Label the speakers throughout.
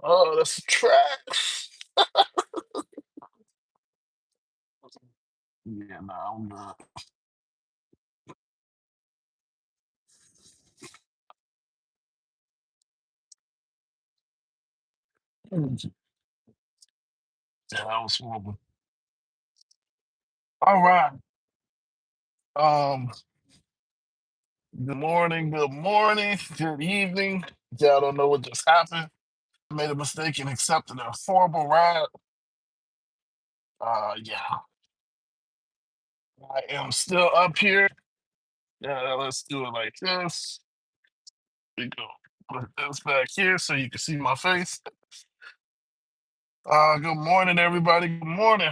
Speaker 1: Oh, that's trash. Yeah, no, I'm good. Yeah, that was horrible. All right. Um, good morning, good evening. Y'all don't know what just happened. I made a mistake and accepted a horrible ride. Yeah, I am still up here. Yeah, let's do it like this. We go. Put this back here so you can see my face. Good morning, everybody. Good morning.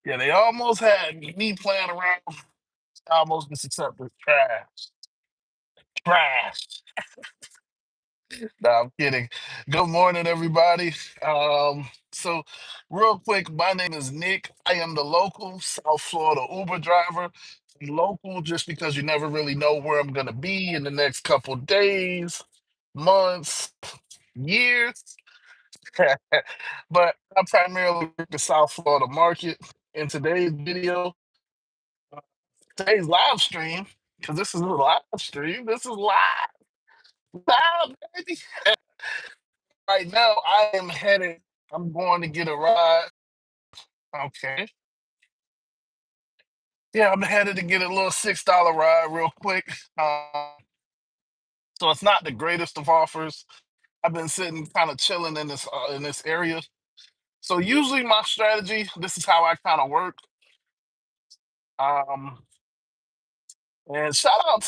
Speaker 1: Yeah, they almost had me playing around. I almost just accepted trash. Trash. No, I'm kidding. Good morning, everybody. So real quick, my name is Nick. I am the local South Florida Uber driver. I'm local just because you never really know where I'm gonna be in the next couple days, months, years. But I primarily work the South Florida market. In today's video, today's live stream, because this is a live stream. This is live, baby. Right now, I am headed. I'm going to get a ride. Okay. Yeah, I'm headed to get a little $6 ride real quick. So it's not the greatest of offers. I've been sitting kind of chilling in this area. So usually my strategy, this is how I kind of work. Um, and shout out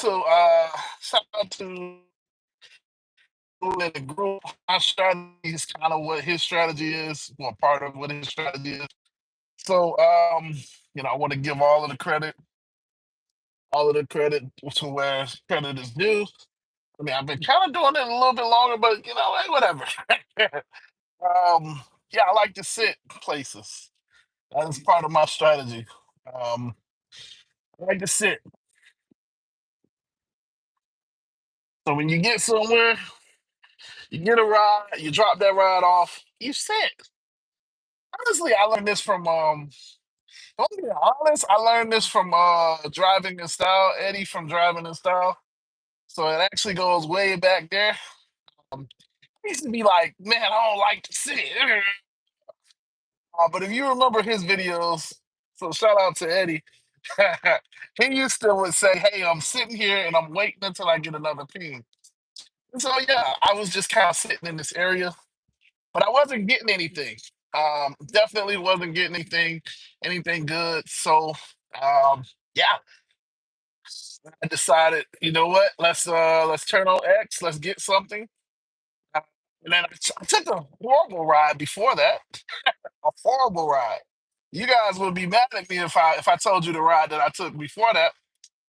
Speaker 1: to who in the group. My strategy is kind of what his strategy is, well, part of what his strategy is. So I want to give all of the credit to where credit is due. I mean, I've been kind of doing it a little bit longer, but hey, whatever. Yeah, I like to sit places. That is part of my strategy. Um, I like to sit. So when you get somewhere, you get a ride, you drop that ride off, you sit. Honestly, I learned this from don't be honest, I learned this from Driving in Style, Eddie from Driving in Style. So it actually goes way back there. Um, I used to be like, man, I don't like to sit. But if you remember his videos, so shout out to Eddie. He used to would say, "Hey, I'm sitting here and I'm waiting until I get another ping." And so yeah, I was just kind of sitting in this area, but I wasn't getting anything. Definitely wasn't getting anything good. So yeah, I decided, you know what? Let's turn on X. Let's get something. Uh, And then I took a horrible ride before that. A horrible ride. You guys would be mad at me if I told you the ride that I took before that.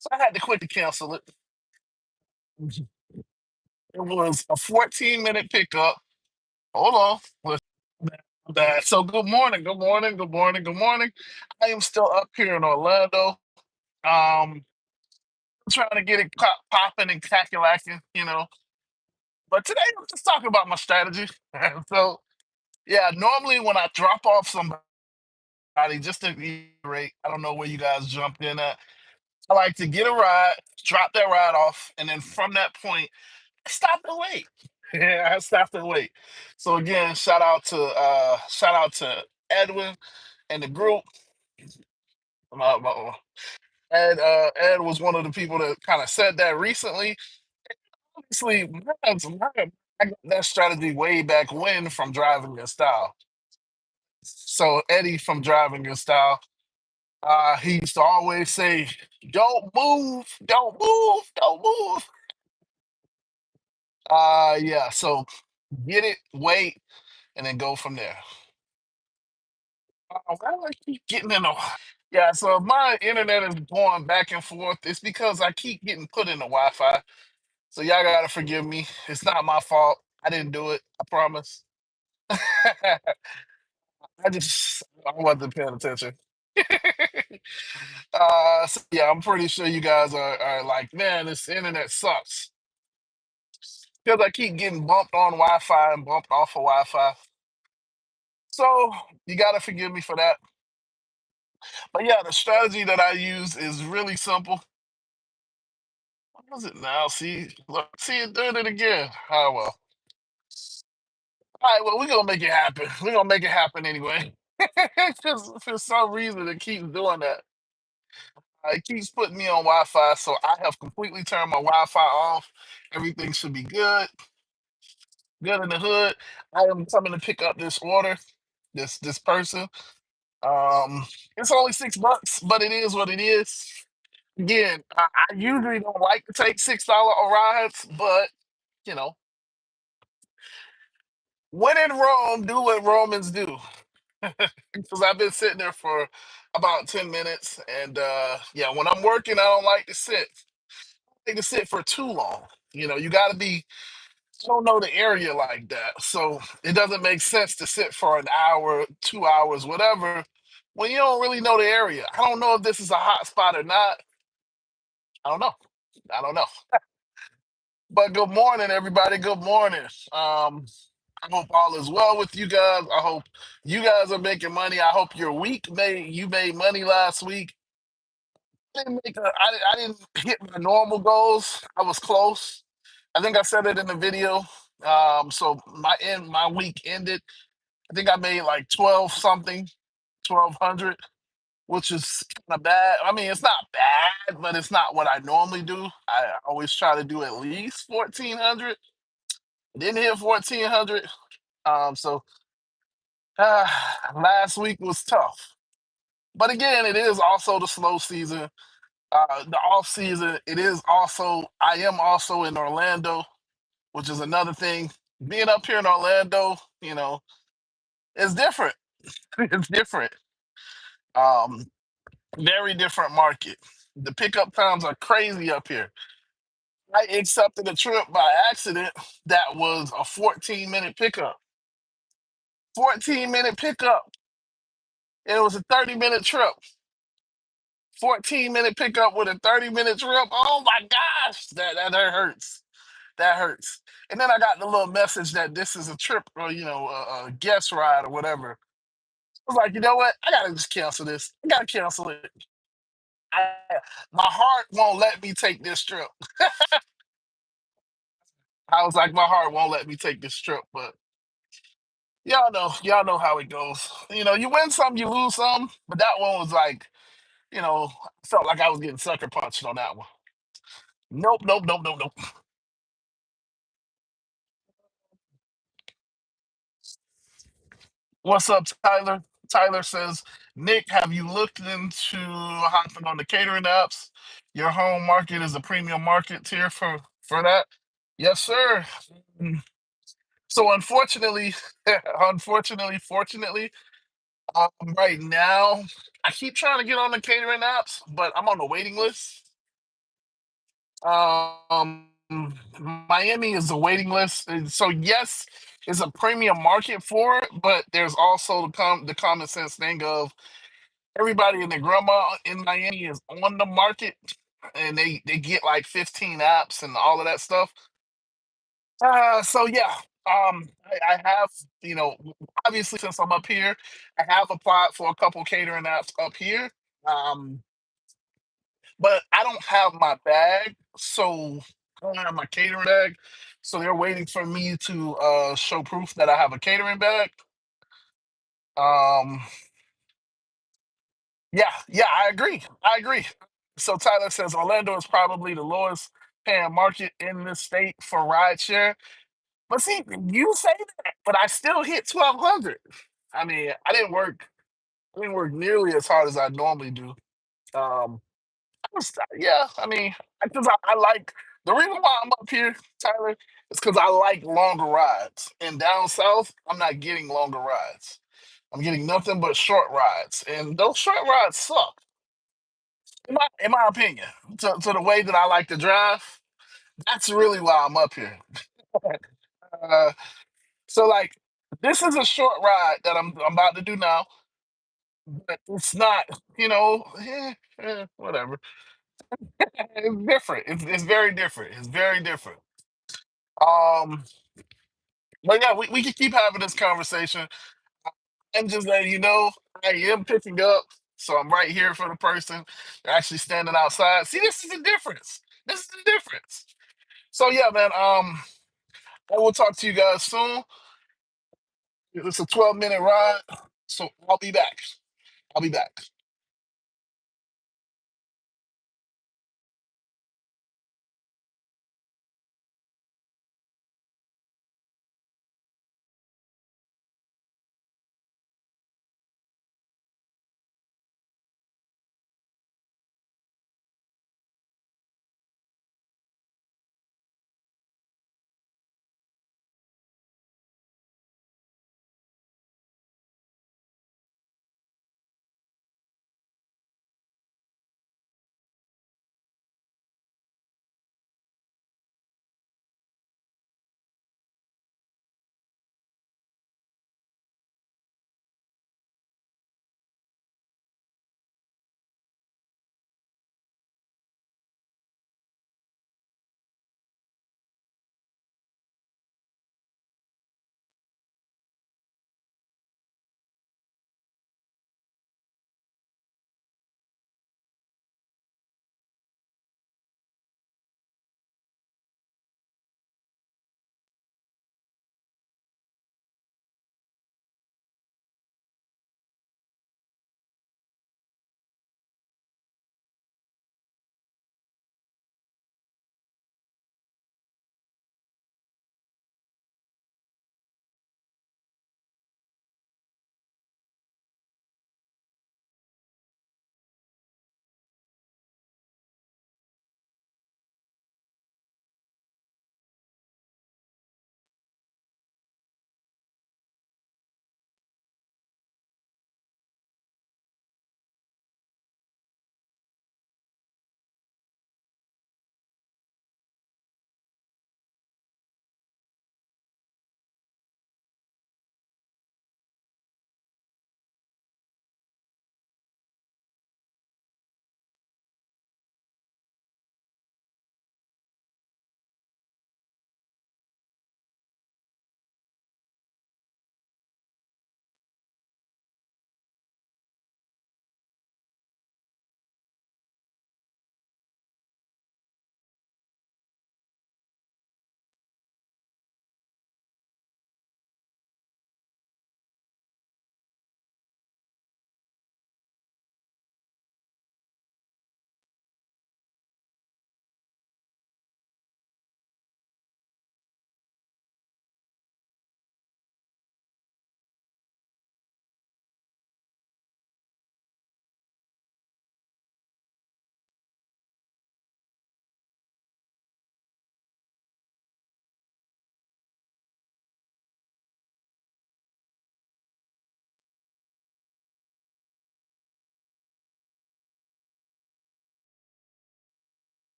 Speaker 1: So I had to quickly cancel it. It was a 14-minute pickup. Hold on. Bad. So good morning, good morning, good morning, good morning. I am still up here in Orlando. Trying to get it popping and calculating, But today I'm just talking about my strategy. So yeah, normally when I drop off somebody, just to reiterate, I don't know where you guys jumped in at. I like to get a ride, drop that ride off, and then from that point, I stop and wait. Yeah, I stopped and wait. So again, shout out to Edwin and the group. Ed was one of the people that kind of said that recently. Obviously, I got that strategy way back when from Driving Your Style. So Eddie from Driving Your Style, he used to always say, "Don't move, don't move, don't move." Yeah. So get it, wait, and then go from there. Why do I keep getting in the? Yeah. So if my internet is going back and forth, it's because I keep getting put in the Wi-Fi. So y'all gotta forgive me. It's not my fault. I didn't do it. I promise. I wasn't paying attention. So yeah, I'm pretty sure you guys are like, man, this internet sucks. Because I keep getting bumped on Wi-Fi and bumped off of Wi-Fi. So you gotta forgive me for that. But yeah, the strategy that I use is really simple. What was it now? See, look, see it doing it again. Oh well. All right, well, we're gonna make it happen. We're gonna make it happen anyway. Because for some reason it keeps doing that. It keeps putting me on Wi-Fi, so I have completely turned my Wi-Fi off. Everything should be good. Good in the hood. I am coming to pick up this order, this person. Um, it's only $6, but it is what it is. Again, I usually don't like to take $6 rides, but you know, when in Rome, do what Romans do. Because I've been sitting there for about 10 minutes, and yeah, when I'm working, I don't like to sit. I like to sit for too long. You got to be. I don't know the area like that, so it doesn't make sense to sit for an hour, 2 hours, whatever, when you don't really know the area. I don't know if this is a hot spot or not. I don't know. I don't know. But good morning, everybody. Good morning. I hope all is well with you guys. I hope you guys are making money. I hope your week made money last week. I didn't hit my normal goals. I was close. I think I said it in the video. So my week ended. I think I made like 12 something, 1200, which is kind of bad. I mean, it's not bad, but it's not what I normally do. I always try to do at least 1400. Didn't hit 1400. So uh, last week was tough. But again, it is also the slow season, the off season. It is also, I am also in Orlando, which is another thing. Being up here in Orlando, it's different. It's different. Um, Very different market. The pickup times are crazy up here. I accepted a trip by accident that was a 14-minute pickup. 14-minute pickup. And it was a 30-minute trip. 14-minute pickup with a 30-minute trip. Oh my gosh. That hurts. That hurts. And then I got the little message that this is a trip or, a guest ride or whatever. I was like, you know what? I gotta just cancel this. I gotta cancel it. I, my heart won't let me take this trip. I was like, my heart won't let me take this trip, but y'all know how it goes. You win some, you lose some, but that one was like, felt like I was getting sucker punched on that one. Nope, nope, nope, nope, nope. What's up, Tyler? Tyler says, Nick, have you looked into hopping on the catering apps? Your home market is a premium market tier for that. Yes, sir. Mm. So unfortunately, fortunately, right now, I keep trying to get on the catering apps, but I'm on the waiting list. Um, Miami is a waiting list, and so yes, it's a premium market for it, but there's also the common sense thing of everybody and their grandma in Miami is on the market, and they get like 15 apps and all of that stuff. So yeah, I have, you know, obviously since I'm up here, I have applied for a couple catering apps up here. Um, but I don't have my bag, so I don't have my catering bag. So they're waiting for me to show proof that I have a catering bag. Um, yeah, yeah, I agree. I agree. So Tyler says Orlando is probably the lowest paying market in this state for rideshare. But see, you say that, but I still hit 1200. I mean, I didn't work nearly as hard as I normally do. Um, yeah, I mean, because I like the reason why I'm up here, Tyler, is because I like longer rides. And down south, I'm not getting longer rides. I'm getting nothing but short rides, and those short rides suck. In my opinion, to the way that I like to drive, that's really why I'm up here. Uh, so like, this is a short ride that I'm about to do now. but it's not, whatever. It's different. It's very different. It's very different. Um, but yeah, we can keep having this conversation. I'm just letting you know I am picking up, so I'm right here for the person actually standing outside. See, this is the difference. This is the difference. So yeah, man. I will talk to you guys soon. It's a 12-minute ride, so I'll be back. I'll be back.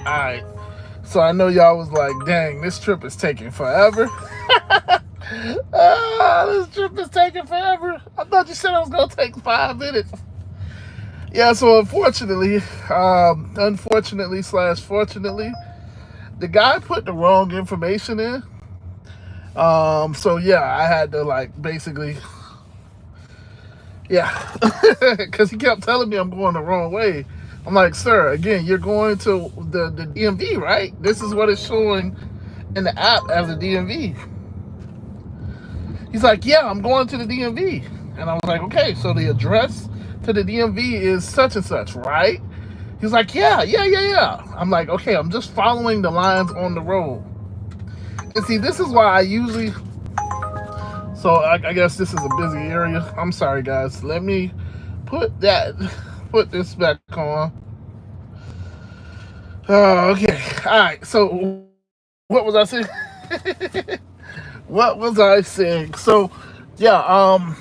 Speaker 1: Alright. So I know y'all was like, dang, this trip is taking forever. This trip is taking forever. I thought you said it was gonna take 5 minutes. Yeah, so unfortunately slash fortunately, the guy put the wrong information in. So yeah, I had to like basically, yeah, because he kept telling me I'm going the wrong way. I'm like, sir, again, you're going to the DMV, right? This is what it's showing in the app as a DMV. He's like, yeah, I'm going to the DMV. And I was like, okay, so the address to the DMV is such and such, right? He's like, yeah. I'm like, okay, I'm just following the lines on the road. And see, this is why I usually, so I guess this is a busy area. I'm sorry, guys. Let me put this back on. Okay. All right. So what was I saying? What was I saying? So, yeah,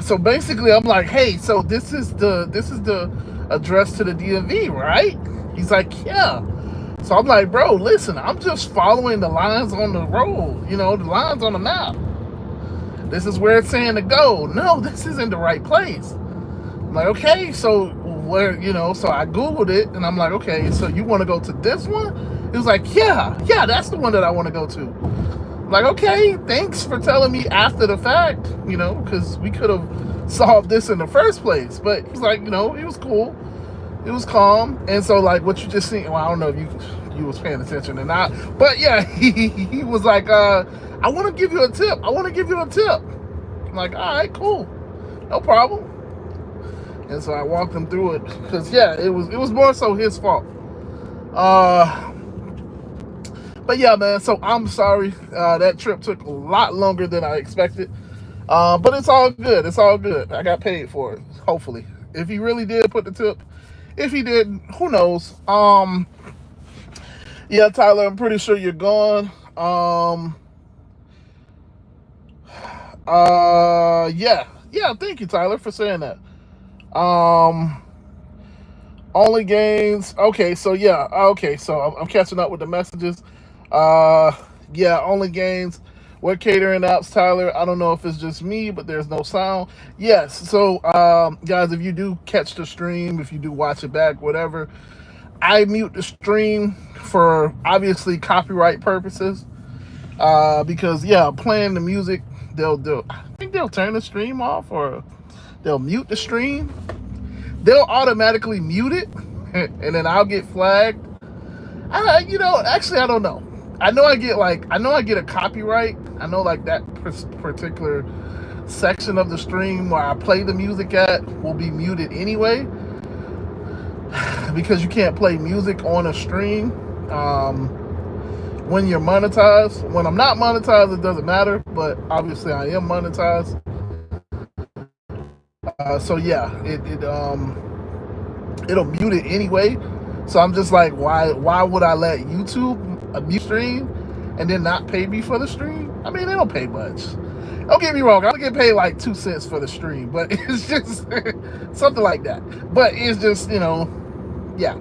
Speaker 1: so basically I'm like, hey, so this is the address to the DMV, right? He's like, yeah. So I'm like, bro, listen, I'm just following the lines on the road, the lines on the map. This is where it's saying to go. No, this isn't the right place. I'm like, okay, so where, so I Googled it and I'm like, okay, so you want to go to this one? He was like, yeah, that's the one that I want to go to. I'm like, okay, thanks for telling me after the fact, because we could have solved this in the first place. But he's like, it was cool. It was calm. And so like what you just seen, well, I don't know if you was paying attention or not, but yeah, he was like, I want to give you a tip. I'm like, all right, cool. No problem. And so I walked him through it because yeah, it was more so his fault. But yeah, man, so I'm sorry. That trip took a lot longer than I expected. But it's all good. I got paid for it, hopefully. If he really did put the tip, if he didn't, who knows? Yeah, Tyler, I'm pretty sure you're gone. Yeah, thank you, Tyler, for saying that. Only games. Okay, so yeah. Okay, so I'm catching up with the messages. Yeah, only games. What catering apps, Tyler? I don't know if it's just me, but there's no sound. Yes. So, guys, if you do catch the stream, if you do watch it back, whatever, I mute the stream for obviously copyright purposes. Because yeah, playing the music, I think they'll turn the stream off or they'll mute the stream. They'll automatically mute it, and then I'll get flagged. Actually, I don't know. I know I get a copyright. I know like that particular section of the stream where I play the music at will be muted anyway, because you can't play music on a stream when you're monetized. When I'm not monetized, it doesn't matter, but obviously I am monetized. So yeah, it'll mute it anyway. So I'm just like, why would I let YouTube mute stream and then not pay me for the stream? I mean, they don't pay much. Don't get me wrong, I get paid like 2 cents for the stream, but it's just something like that. But it's just, yeah.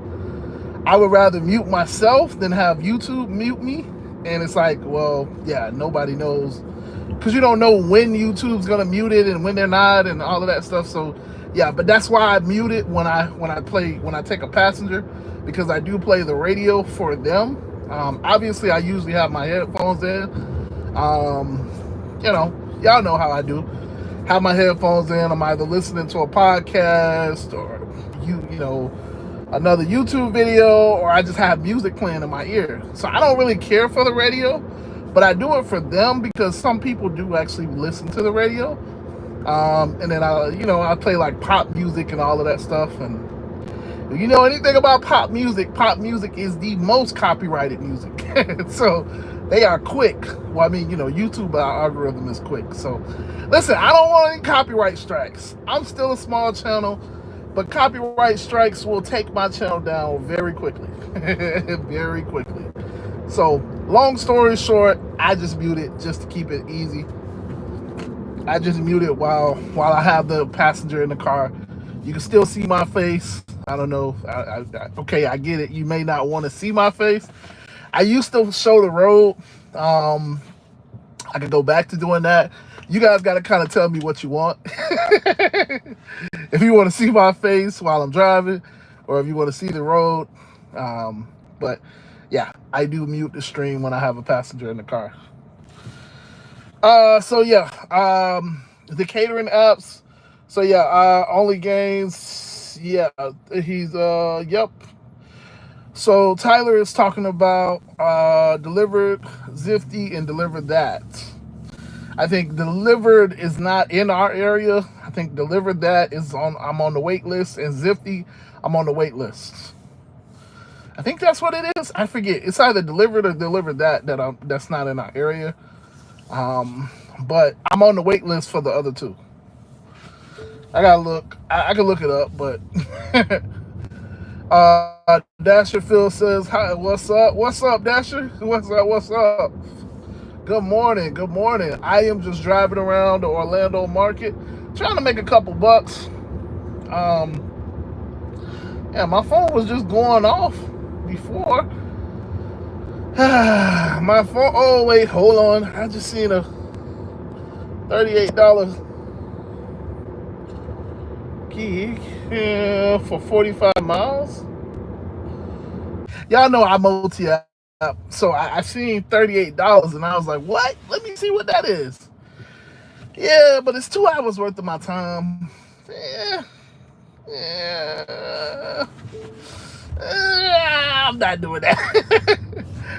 Speaker 1: I would rather mute myself than have YouTube mute me. And it's like, well, yeah, nobody knows, because you don't know when YouTube's gonna mute it and when they're not and all of that stuff. So yeah, but that's why I mute it when I take a passenger, because I do play the radio for them. Obviously I usually have my headphones in. Y'all know how I do. Have my headphones in. I'm either listening to a podcast or another YouTube video, or I just have music playing in my ear. So I don't really care for the radio, but I do it for them because some people do actually listen to the radio. And then I play like pop music and all of that stuff. And if you know anything about pop music is the most copyrighted music. So they are quick. Well, I mean, YouTube algorithm is quick. So listen, I don't want any copyright strikes. I'm still a small channel, but copyright strikes will take my channel down very quickly. Very quickly. So long story short, I just mute it just to keep it easy. I just mute it while I have the passenger in the car. You can still see my face. I don't know. Okay, I get it. You may not want to see my face. I used to show the road. Um, I could go back to doing that. You guys got to kind of tell me what you want. If you want to see my face while I'm driving, or if you want to see the road. But yeah, I do mute the stream when I have a passenger in the car. So yeah, the catering apps. So yeah, only gains. Yeah, he's yep. So Tyler is talking about delivered Zifty and delivered that. I think delivered is not in our area. I think delivered that is on. I'm on the wait list, and Zifty, I'm on the wait list. I think that's what it is. I forget. It's either delivered or delivered that's not in our area. But I'm on the wait list for the other two. I gotta look. I can look it up, but Dasher Phil says, "Hi, what's up? What's up, Dasher? What's up? What's up? Good morning. Good morning. I am just driving around the Orlando market, trying to make a couple bucks. Yeah, my phone was just going off before. My phone. Oh wait, hold on. I just seen a $38 key for 45 miles. Y'all know I'm OT up, so I seen $38 and I was like, what? Let me see what that is. Yeah, but it's 2 hours worth of my time. Yeah. I'm not doing that.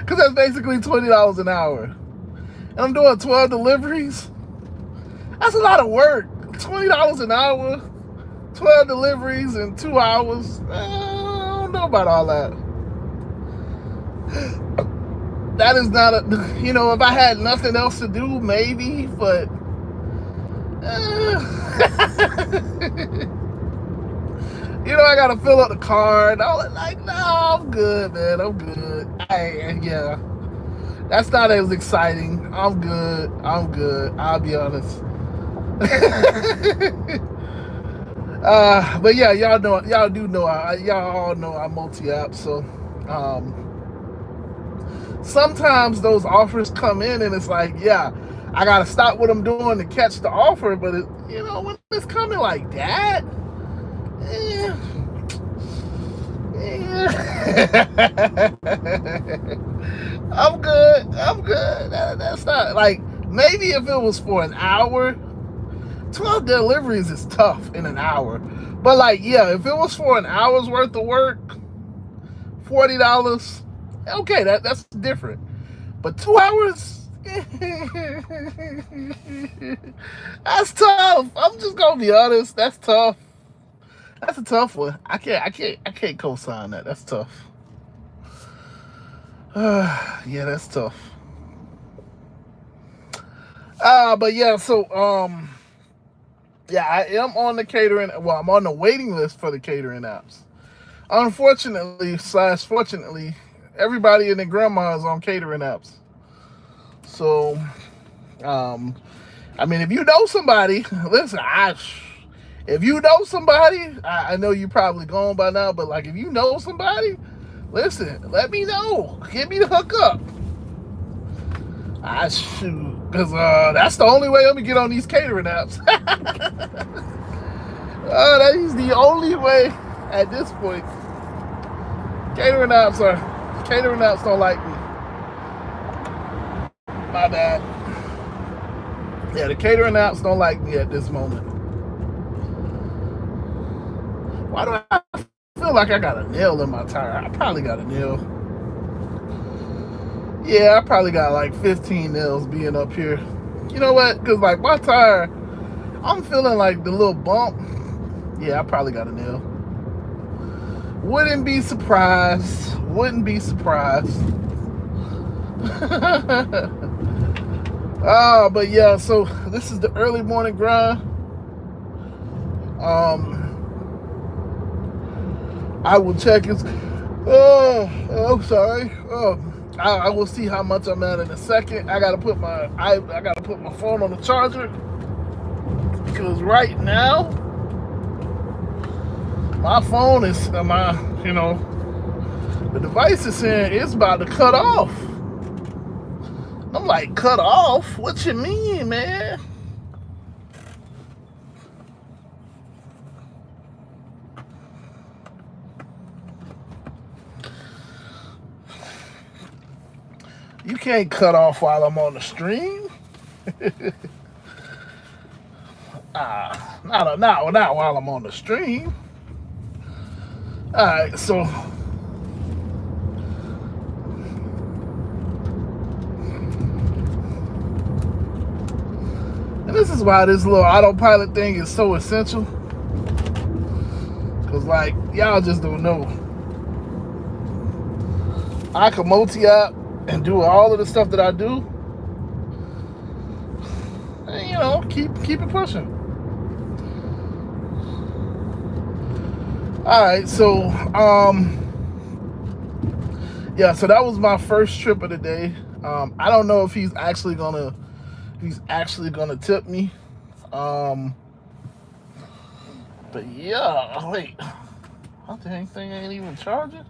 Speaker 1: Because that's basically $20 an hour. And I'm doing 12 deliveries. That's a lot of work. $20 an hour, 12 deliveries in 2 hours. I don't know about all that. That is not a, if I had nothing else to do, maybe, but I gotta fill up the card. I was like, no, I'm good, man. I'm good. Yeah, that's not as exciting. I'm good. I'll be honest. But yeah, y'all all know I'm multi-app, so sometimes those offers come in and it's like, yeah, I gotta stop what I'm doing to catch the offer, but when it's coming like that, I'm good. That's not like, maybe if it was for an hour, 12 deliveries is tough in an hour. But like, yeah, if it was for an hour's worth of work, $40, okay, that's different. But 2 hours, that's tough. I'm just gonna be honest. That's tough. That's a tough one. I can't co-sign that. That's tough. Yeah, that's tough. But yeah, so yeah, I am on the catering. Well, I'm on the waiting list for the catering apps. Unfortunately, /fortunately, everybody and their grandma is on catering apps. So, I mean, if you know somebody, listen, if you know somebody, I know you probably gone by now, but like, if you know somebody, listen, let me know. Give me the hookup. Shoot, because that's the only way I'm gonna get on these catering apps. That is the only way at this point. Catering apps don't like me. My bad. Yeah, the catering apps don't like me at this moment. Why do I feel like I got a nail in my tire? I probably got a nail. Yeah, I probably got like 15 nails being up here. You know what? Because like my tire, I'm feeling like the little bump. Yeah, I probably got a nail. Wouldn't be surprised. But yeah, so this is the early morning grind. I will check his. I'm sorry. I will see how much I'm at in a second. I gotta put my phone on the charger because right now My phone is the device is saying it's about to cut off. I'm like, cut off? What you mean, man? You can't cut off while I'm on the stream. Not while I'm on the stream. All right, so and this is why this little autopilot thing is so essential. Cause like y'all just don't know. I can multi-app and do all of the stuff that I do. And keep it pushing. Alright, so yeah, so that was my first trip of the day. I don't know if he's actually gonna tip me. But yeah, wait. That dang thing ain't even charging.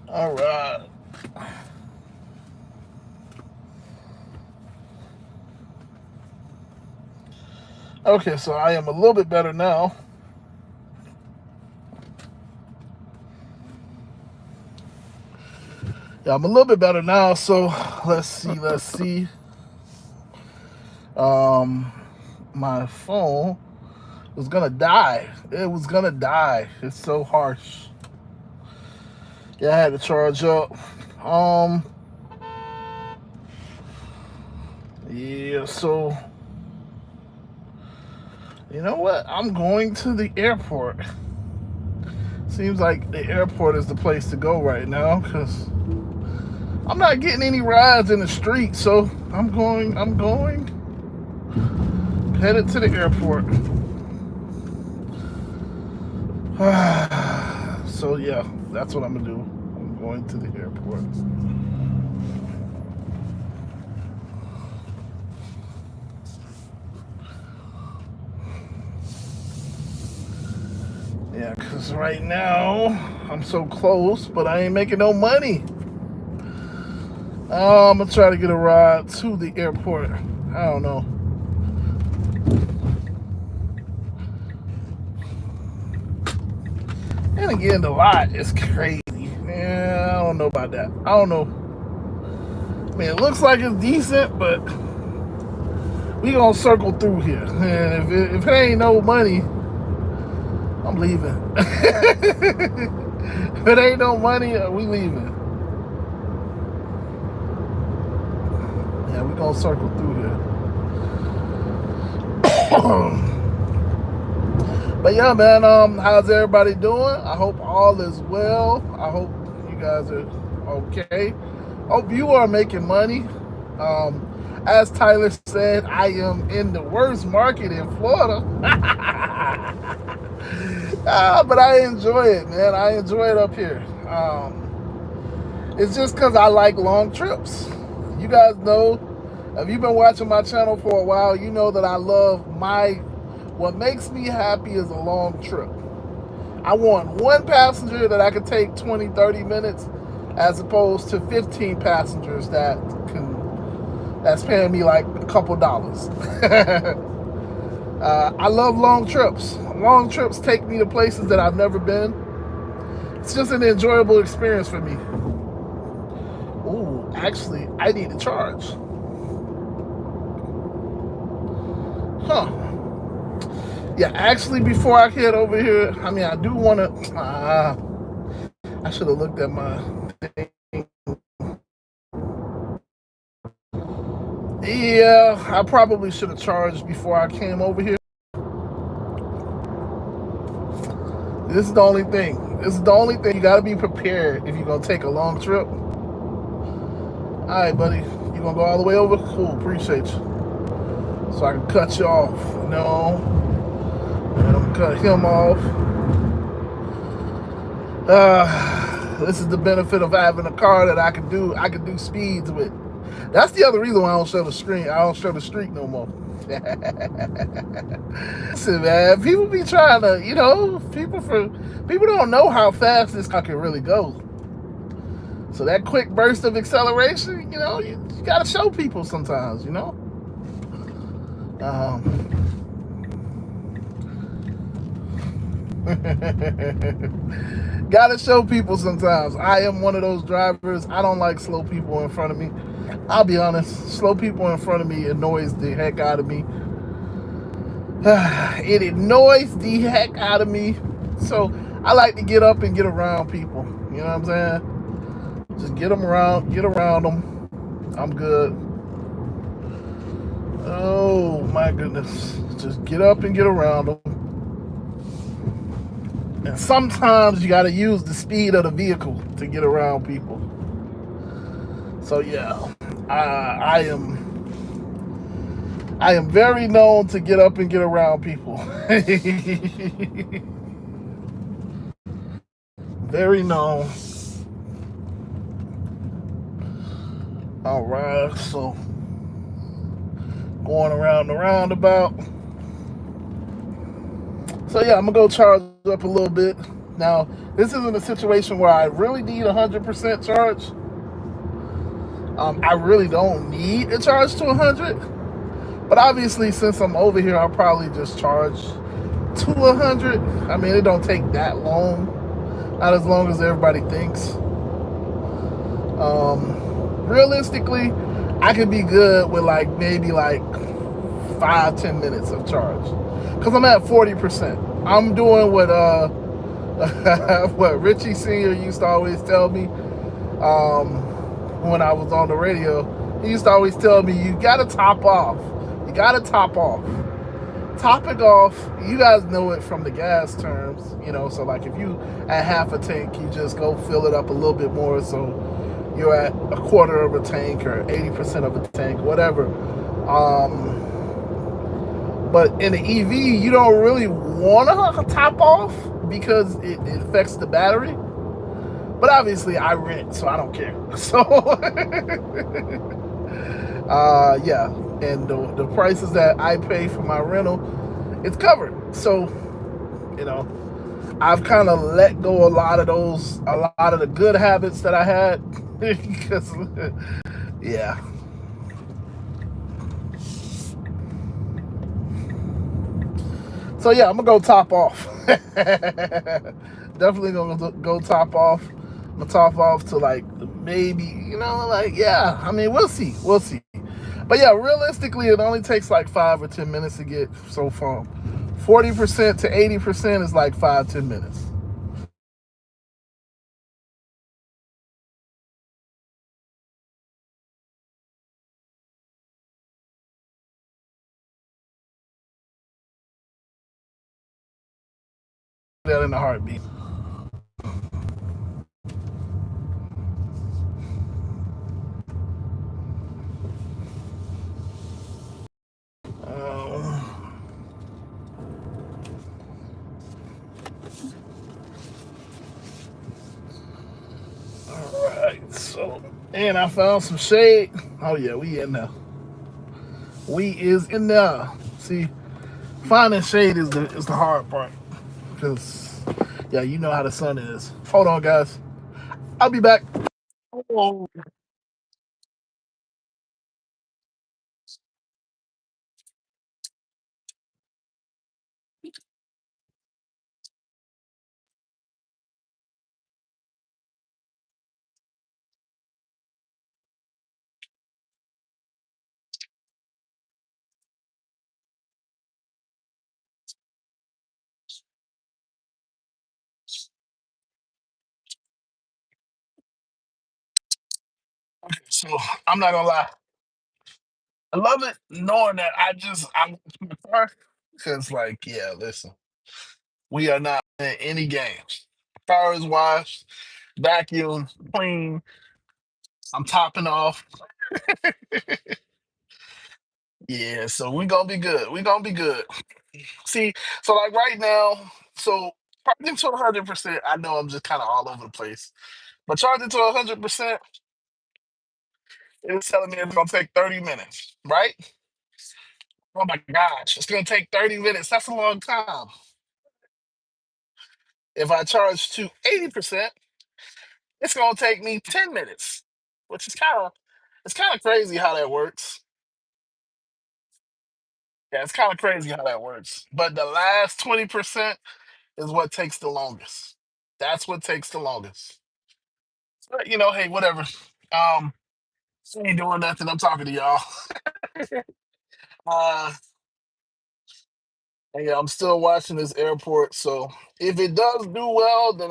Speaker 1: All right. Okay, so I am a little bit better now. Yeah, I'm a little bit better now. So let's see. My phone was gonna die. It was gonna die. It's so harsh. Yeah, I had to charge up. Yeah, so you know what? I'm going to the airport. Seems like the airport is the place to go right now because I'm not getting any rides in the street, so I'm going headed to the airport. So yeah, that's what I'm gonna do. I'm going to the airport. Yeah, because right now I'm so close, but I ain't making no money. I'm gonna try to get a ride to the airport. I don't know. And again, the lot is crazy. Yeah, I don't know about that. I don't know. I mean, it looks like it's decent, but we gonna circle through here. And if it ain't no money, I'm leaving. If it ain't no money, we leaving. Yeah, we gonna circle through here. But yeah, man, how's everybody doing? I hope all is well. I hope you guys are okay. Hope you are making money. As Tyler said, I am in the worst market in Florida. But I enjoy it, man. I enjoy it up here. It's just because I like long trips. You guys know, if you've been watching my channel for a while, you know that I love what makes me happy is a long trip. I want one passenger that I can take 20, 30 minutes as opposed to 15 passengers that's paying me like a couple dollars. I love long trips. Long trips take me to places that I've never been. It's just an enjoyable experience for me. Ooh, actually, I need to charge. Huh. Yeah, actually, before I head over here, I mean, I do want to... I should have looked at my thing. Yeah, I probably should have charged before I came over here. This is the only thing. This is the only thing. You got to be prepared if you're gonna take a long trip. All right, buddy. You gonna go all the way over? Cool. Appreciate you. So I can cut you off. No, and I'm gonna cut him off. This is the benefit of having a car that I can do speeds with. That's the other reason why I don't show the screen. I don't show the street no more. Listen, man, people be trying to, people don't know how fast this car can really go. So that quick burst of acceleration, you gotta show people sometimes, Gotta show people sometimes. I am one of those drivers. I don't like slow people in front of me. I'll be honest. Slow people in front of me annoys the heck out of me. It annoys the heck out of me. So I like to get up and get around people. You know what I'm saying? Just get around them. I'm good. Oh my goodness. Just get up and get around them. And sometimes you got to use the speed of the vehicle to get around people. So yeah, I am very known to get up and get around people. Very known. All right, so going around the roundabout. So yeah, I'm gonna go charge up a little bit. Now, this isn't a situation where I really need 100% charge. I really don't need a charge to 100. But obviously, since I'm over here, I'll probably just charge to 100. I mean, it don't take that long. Not as long as everybody thinks. Realistically, I could be good with maybe 5-10 minutes of charge. Because I'm at 40%. I'm doing what what Richie Sr. used to always tell me when I was on the radio. He used to always tell me, you got to top off. You got to top off. Topping off, you guys know it from the gas terms, so if you at half a tank, you just go fill it up a little bit more, so you're at a quarter of a tank or 80% of a tank, whatever. But in the EV, you don't really want to top off because it affects the battery. But obviously, I rent, so I don't care. So, yeah. And the prices that I pay for my rental, it's covered. So, I've kind of let go a lot of the good habits that I had. Because, yeah. So yeah, I'm gonna go top off. Definitely gonna go top off. I'm gonna top off to maybe, yeah. I mean, we'll see. But yeah, realistically, it only takes 5 or 10 minutes to get so from 40% to 80% is 5-10 minutes. That in a heartbeat. Alright, so, and I found some shade. Oh yeah, we in there. We is in there. See, finding shade is the hard part. Because, yeah, you know how the sun is. Hold on, guys. I'll be back. Oh. Okay, so I'm not gonna lie. I love it knowing that I'm in my car. Because, yeah, listen. We are not in any games. Car is washed, vacuum, clean. I'm topping off. Yeah, so we gonna be good. We gonna be good. See, so like right now, so charging to 100%, I know I'm just kind of all over the place. But charging to 100%, it's telling me it's gonna take 30 minutes, right? Oh my gosh, it's gonna take 30 minutes. That's a long time. If I charge to 80%, it's gonna take me 10 minutes, which is kind of crazy how that works. Yeah, it's kind of crazy how that works. But the last 20% is what takes the longest. That's what takes the longest. But hey, whatever. Um, I ain't doing nothing. I'm talking to y'all. Uh, and yeah, I'm still watching this airport. So if it does do well, then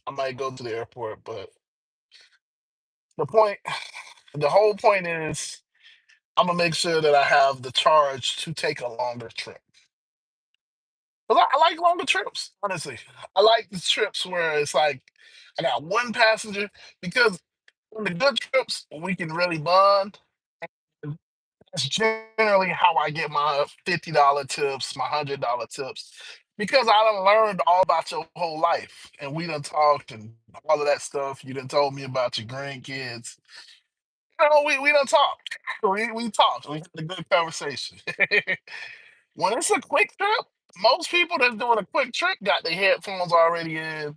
Speaker 1: I might go to the airport. But the point, the whole point is, I'm gonna make sure that I have the charge to take a longer trip. 'Cause I like longer trips, honestly. I like the trips where it's like I got one passenger because on the good trips we can really bond. And that's generally how I get my $50 tips, my $100 tips, because I done learned all about your whole life, and we done talked and all of that stuff. You done told me about your grandkids. We done talked. We talked. We had a good conversation. When it's a quick trip, most people that's doing a quick trip got their headphones already in.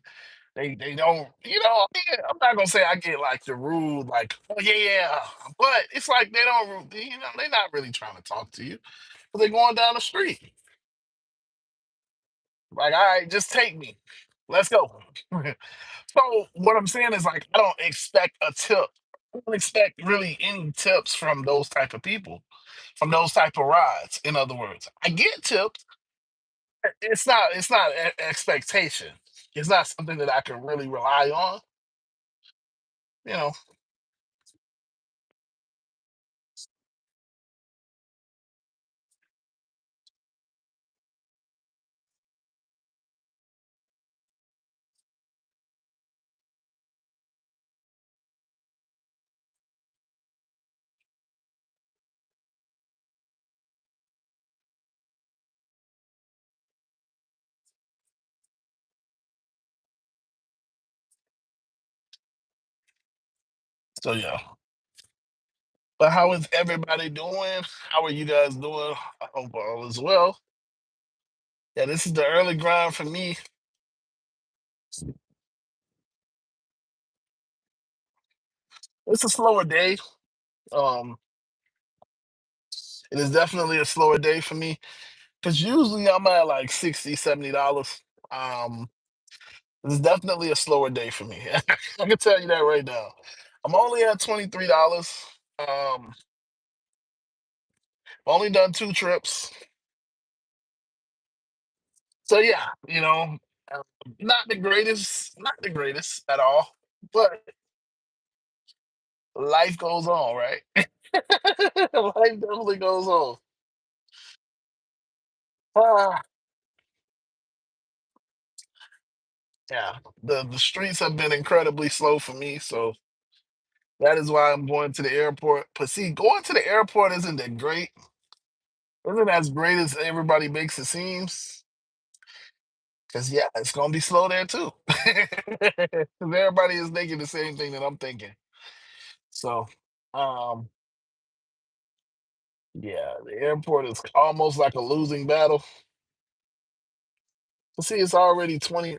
Speaker 1: They don't, I'm not gonna say I get like the rude, like, oh yeah, yeah, but it's like they don't, they're not really trying to talk to you because they're going down the street. Like, all right, just take me, let's go. So what I'm saying is like I don't expect a tip. I don't expect really any tips from those type of people, from those type of rides. In other words, I get tips. It's not expectation. It's not something that I can really rely on. You know. So yeah. But how is everybody doing? How are you guys doing? I hope all is well. Yeah, this is the early grind for me. It's a slower day. Um, it is definitely a slower day for me because usually I'm at like 60, $70. Um, it's definitely a slower day for me. I can tell you that right now. I'm only at $23. Um, only done two trips. So yeah, uh, not the greatest at all, but life goes on, right? Life definitely goes on. Ah, yeah, the streets have been incredibly slow for me, so that is why I'm going to the airport. But see, going to the airport isn't that great. Isn't as great as everybody makes it seems. Cause yeah, it's gonna be slow there too. 'Cause everybody is thinking the same thing that I'm thinking. So, um, yeah, the airport is almost like a losing battle. But see, it's already 20.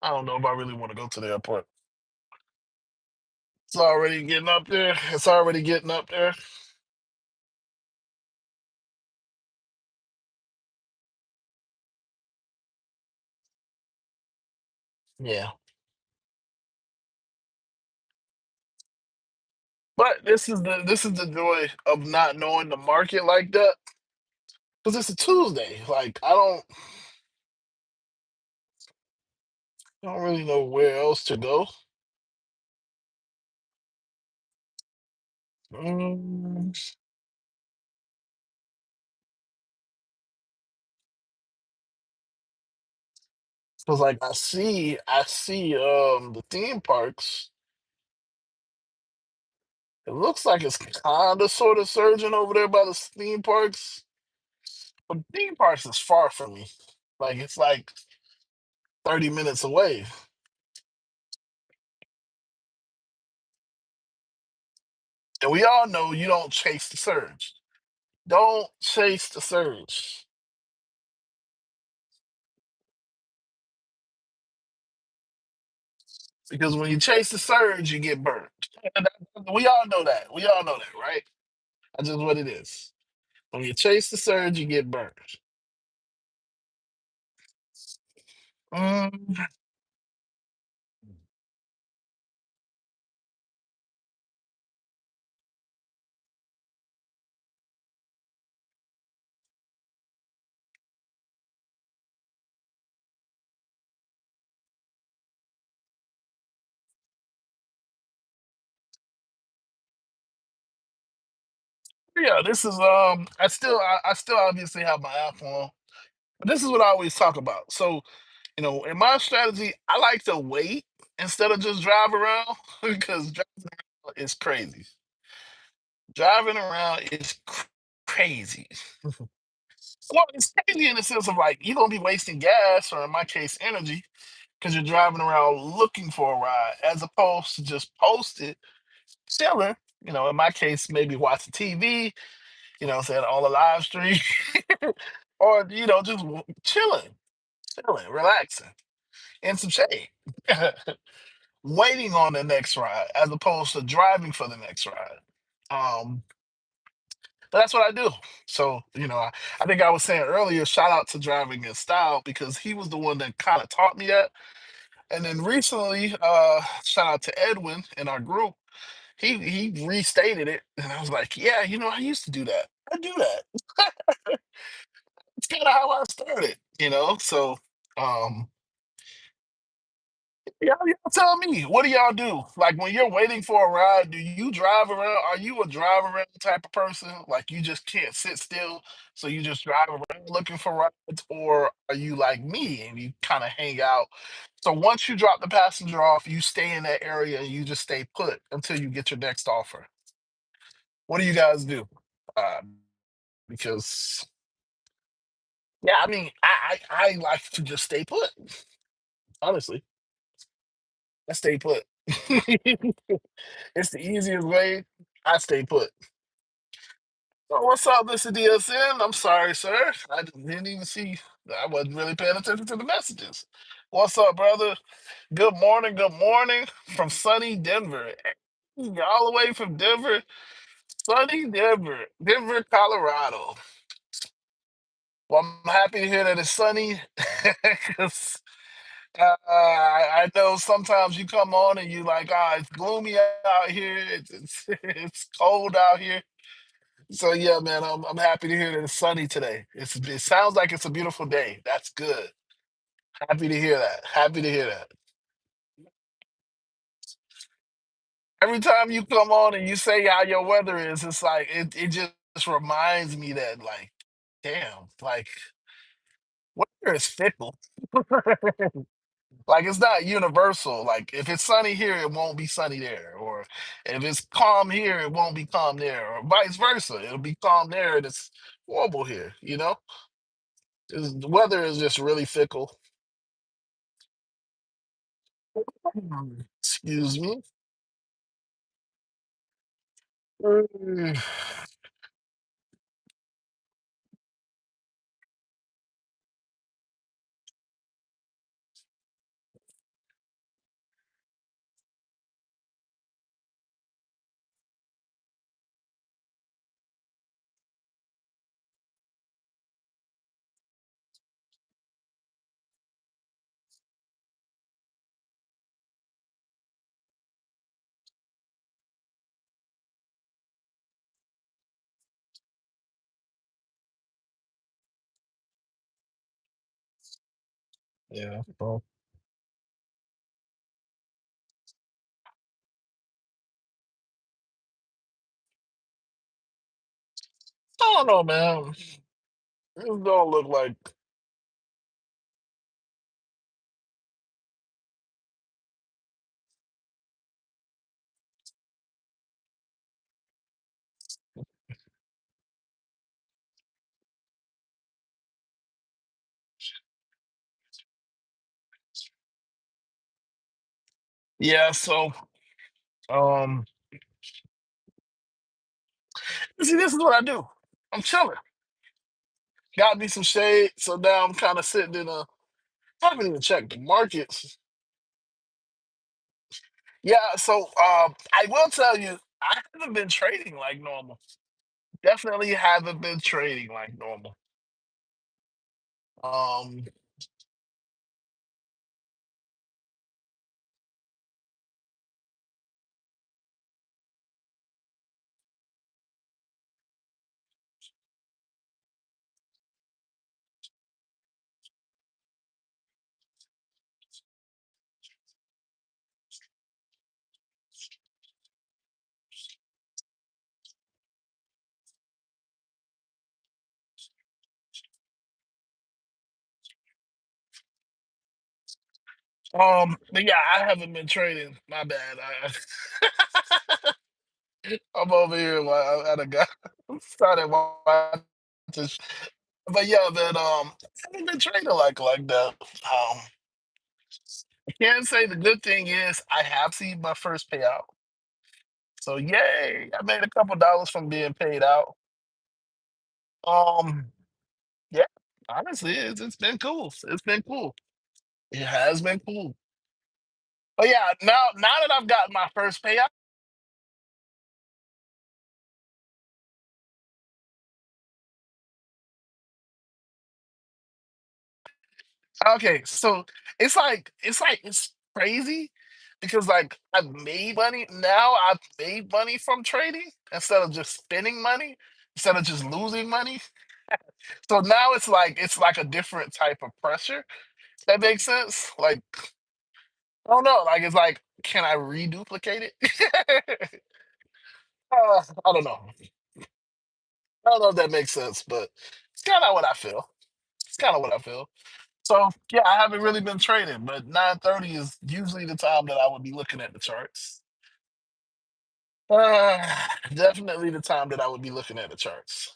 Speaker 1: I don't know if I really want to go to the airport. It's already getting up there. It's already getting up there. Yeah. But this is the joy of not knowing the market like that. Because it's a Tuesday. Like I don't really know where else to go. Mm, Cause like I see the theme parks. It looks like it's kind of sort of surging over there by the theme parks. But theme parks is far from me. Like it's like 30 minutes away. And we all know you don't chase the surge. Don't chase the surge. Because when you chase the surge, you get burned. We all know that. We all know that, right? That's just what it is. When you chase the surge, you get burned. Mm, yeah, this is I still obviously have my app on. But this is what I always talk about. So, in my strategy, I like to wait instead of just drive around because driving around is crazy. Driving around is crazy. Well, it's crazy in the sense of like you're gonna be wasting gas, or in my case, energy, because you're driving around looking for a ride, as opposed to just posted, chilling. In my case, maybe watching TV. Saying on a live stream, or just chilling, relaxing, in some shade, waiting on the next ride, as opposed to driving for the next ride. Um, But that's what I do. So, I think I was saying earlier, shout out to Driving in Style because he was the one that kind of taught me that. And then recently, shout out to Edwin in our group. He restated it, and I was like, yeah, I used to do that. I do that. It's kind of how I started. So, um, y'all tell me, what do y'all do? Like when you're waiting for a ride, do you drive around? Are you a drive around type of person? Like you just can't sit still, so you just drive around looking for rides, or are you like me and you kind of hang out? So once you drop the passenger off, you stay in that area and you just stay put until you get your next offer. What do you guys do? Uh, because yeah, I mean, I like to just stay put. Honestly, I stay put. It's the easiest way. I stay put. Oh, what's up, Mr. DSN? I'm sorry, sir. I didn't even see. I wasn't really paying attention to the messages. What's up, brother? Good morning. Good morning from sunny Denver. Hey, all the way from Denver, sunny Denver, Denver, Colorado. Well, I'm happy to hear that it's sunny because I know sometimes you come on and you like, it's gloomy out here. It's cold out here. So yeah, man, I'm happy to hear that it's sunny today. It sounds like it's a beautiful day. That's good. Happy to hear that. Happy to hear that. Every time you come on and you say how your weather is, it's like it just reminds me that like, damn, like weather is fickle. Like it's not universal. Like if it's sunny here, it won't be sunny there, or if it's calm here, it won't be calm there, or vice versa. It'll be calm there and it's horrible here. The weather is just really fickle. Excuse me. Mm, yeah. Well, I don't know, man. This don't look like Yeah, so um see, this is what I do. I'm chilling. Got me some shade, so now I'm kind of sitting in a. I haven't even checked the markets. Yeah, so I will tell you, I haven't been trading like normal. Definitely haven't been trading like normal. Um, but yeah, I haven't been trading. My bad. I'm over here at a guy started watching. But yeah, man, I haven't been trading like that. I can say the good thing is I have seen my first payout. So yay, I made a couple dollars from being paid out. Um, yeah, honestly, it's been cool. It's been cool. It has been cool. But yeah, now that I've gotten my first payout. Okay, so it's crazy because like I've made money now. I've made money from trading instead of just spending money, instead of just losing money. So now it's like a different type of pressure. That makes sense. Like I don't know. Like it's like, can I reduplicate it? I don't know. I don't know if that makes sense, but it's kind of what I feel. It's kind of what I feel. So yeah, I haven't really been trading, but 9:30 is usually the time that I would be looking at the charts. Uh, Definitely the time that I would be looking at the charts.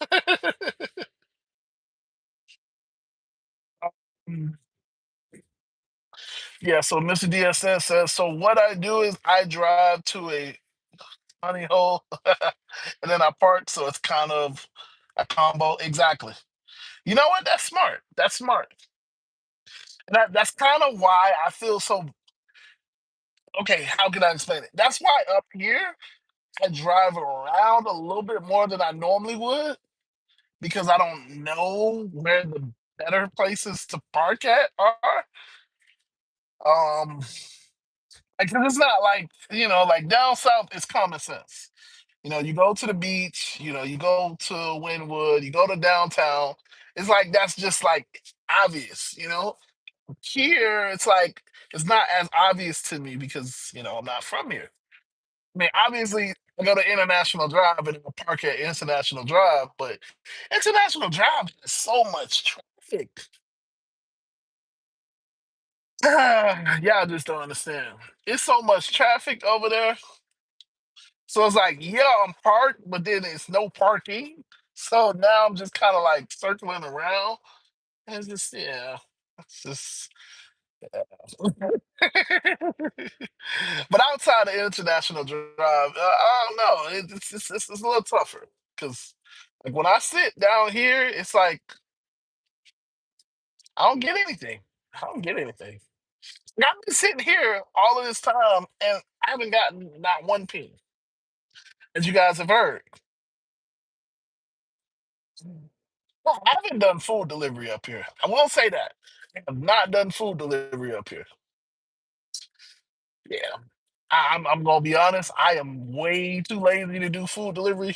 Speaker 1: Mm. Yeah, so Mr. DSN says, so what I do is I drive to a honey hole and then I park, so it's kind of a combo. Exactly. You know what? That's smart. That's smart. And that's kind of why I feel so okay. How can I explain it? That's why up here I drive around a little bit more than I normally would because I don't know where the better places to park at are. Um, like 'cause it's not like like down south. It's common sense. You go to the beach. You go to Wynwood. You go to downtown. It's like that's just like obvious. Here it's like it's not as obvious to me because I'm not from here. I mean, obviously, I go to International Drive and I park at International Drive, but International Drive has so much traffic. Yeah, I just don't understand. It's so much traffic over there. So it's like, yeah, I'm parked, but then it's no parking. So now I'm just kind of like circling around. And it's just, yeah, it's just. But outside of International Drive, I don't know. It's a little tougher because, like, when I sit down here, it's like I don't get anything. I don't get anything. Like, I've been sitting here all of this time, and I haven't gotten not one ping, as you guys have heard. Well, I haven't done food delivery up here. I will say that. I have not done food delivery up here. Yeah. I'm gonna be honest. I am way too lazy to do food delivery.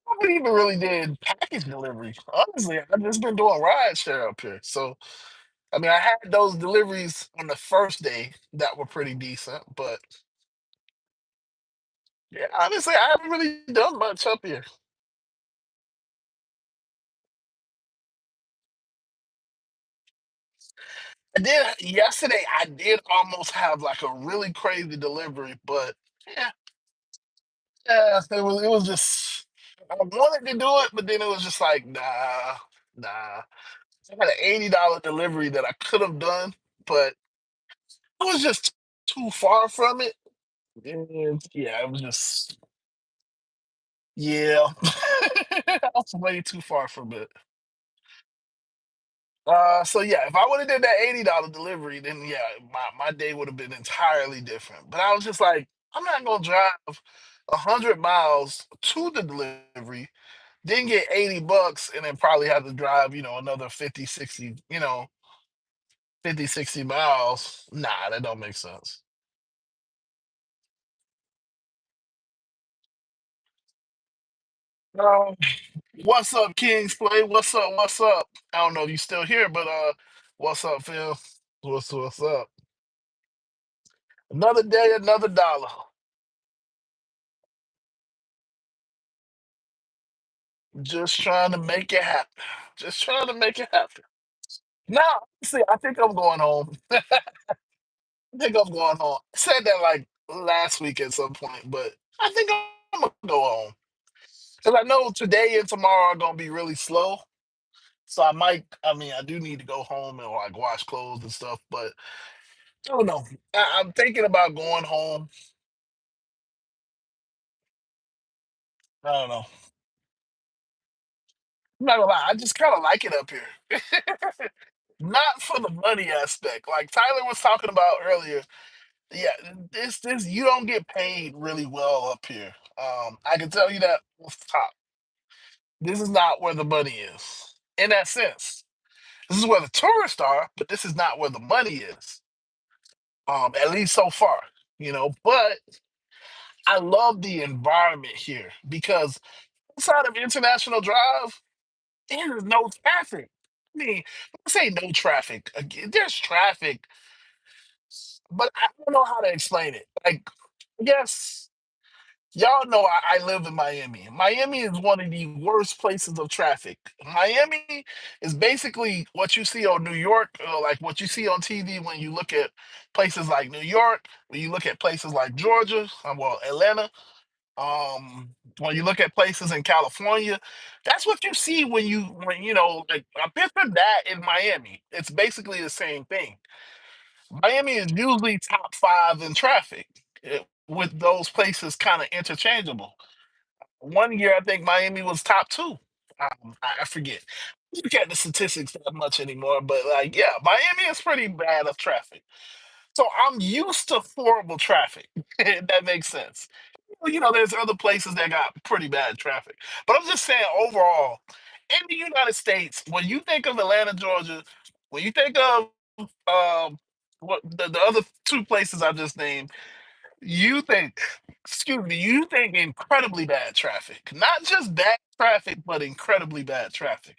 Speaker 1: I haven't even really did package delivery. Honestly, I've just been doing ride share up here. So I mean, I had those deliveries on the first day that were pretty decent, but yeah, honestly, I haven't really done much up here. I did yesterday. I did almost have like a really crazy delivery, but yeah, yeah, it was just I wanted to do it, but then it was just like nah. I had an $80 delivery that I could have done, but it was just too far from it. And yeah, it was just yeah, I was way too far from it. So yeah, if I would have did that $80 delivery, then yeah, my day would have been entirely different. But I was just like, I'm not gonna drive 100 miles to the delivery, then get $80, and then probably have to drive, another 50, 60, 50, 60 miles. Nah, that don't make sense. Um, what's up, Kings Play? What's up? What's up? I don't know if you still here, but what's up, Phil? What's up? Another day, another dollar. Just trying to make it happen. Just trying to make it happen. Now, see, I think I'm going home. I think I'm going home. I said that like last week at some point, but I think I'm gonna go home because I know today and tomorrow are gonna be really slow. So I might. I mean, I do need to go home and like wash clothes and stuff, but I don't know. I'm thinking about going home. I don't know. I'm not gonna lie. I just kind of like it up here. Not for the money aspect, like Tyler was talking about earlier. Yeah, this you don't get paid really well up here. I can tell you that off the top. This is not where the money is. In that sense, this is where the tourists are, but this is not where the money is. At least so far, But I love the environment here because inside of International Drive, there is no traffic. I mean, let's say no traffic. Again, there's traffic, but I don't know how to explain it. Like, I guess y'all know I live in Miami. Miami is one of the worst places of traffic. Miami is basically what you see on New York, like what you see on TV when you look at places like New York, when you look at places like Georgia, well, Atlanta. When you look at places in California, that's what you see when like a picture that in Miami. It's basically the same thing. Miami is usually top five in traffic, with those places kind of interchangeable. One year, I think Miami was top two. I forget. I don't look at the statistics that much anymore, but like, yeah, Miami is pretty bad of traffic. So I'm used to horrible traffic. If that makes sense. Well, there's other places that got pretty bad traffic. But I'm just saying, overall, in the United States, when you think of Atlanta, Georgia, when you think of what the other two places I just named, you think, excuse me, you think incredibly bad traffic. Not just bad traffic, but incredibly bad traffic.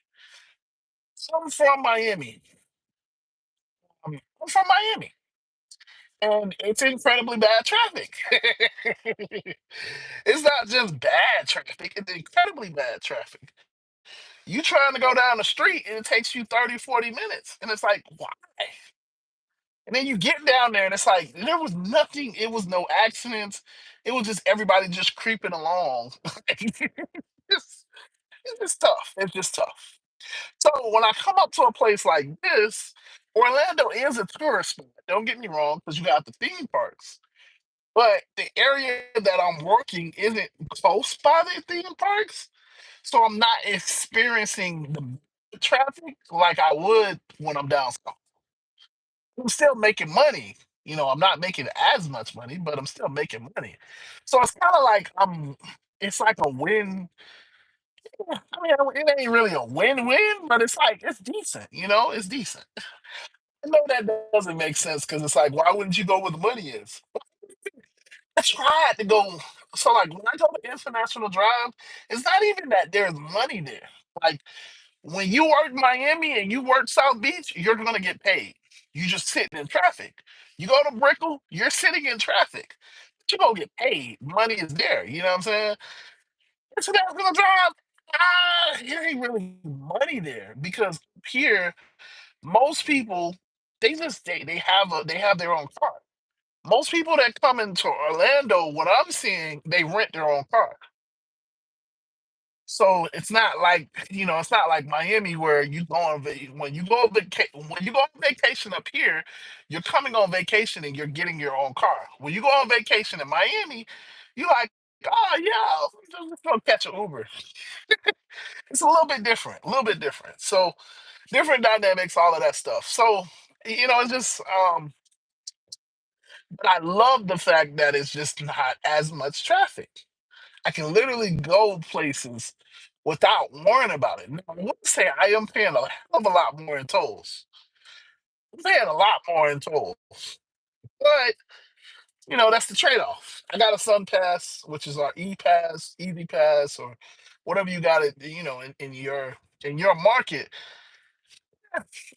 Speaker 1: So I'm from Miami. I'm from Miami. And it's incredibly bad traffic. It's not just bad traffic, it's incredibly bad traffic. You trying to go down the street and it takes you 30, 40 minutes. And it's like, why? And then you get down there and it's like there was nothing, it was no accidents. It was just everybody just creeping along. it's, it's just tough. It's just tough. So when I come up to a place like this, Orlando is a tourist spot. Don't get me wrong, because you got the theme parks. But the area that I'm working isn't close by the theme parks. So I'm not experiencing the traffic like I would when I'm down south. I'm still making money. I'm not making as much money, but I'm still making money. So it's kind of like it's like a win. I mean, it ain't really a win-win, but it's like it's decent. It's decent. I know that doesn't make sense because it's like, why wouldn't you go where the money is? I tried to go. So like when I go to International Drive, it's not even that there's money there. Like when you work Miami and you work South Beach, you're gonna get paid. You just sitting in traffic. You go to Brickell, you're sitting in traffic. But you gonna get paid. Money is there. You know what I'm saying? International Drive, there ain't really money there because here most people. they have their own car. Most people that come into Orlando, what I'm seeing, they rent their own car. So it's not like, it's not like Miami where you go on when you go on vacation up here, you're coming on vacation and you're getting your own car. When you go on vacation in Miami, you like, oh yeah, let's go catch an Uber. It's a little bit different, a little bit different. So different dynamics, all of that stuff. So it's just but I love the fact that it's just not as much traffic. I can literally go places without worrying about it. Now, I would say I am paying a hell of a lot more in tolls. I'm paying a lot more in tolls, but that's the trade-off. I got a Sun Pass, which is our E Pass, Easy Pass, or whatever you got it, in your market,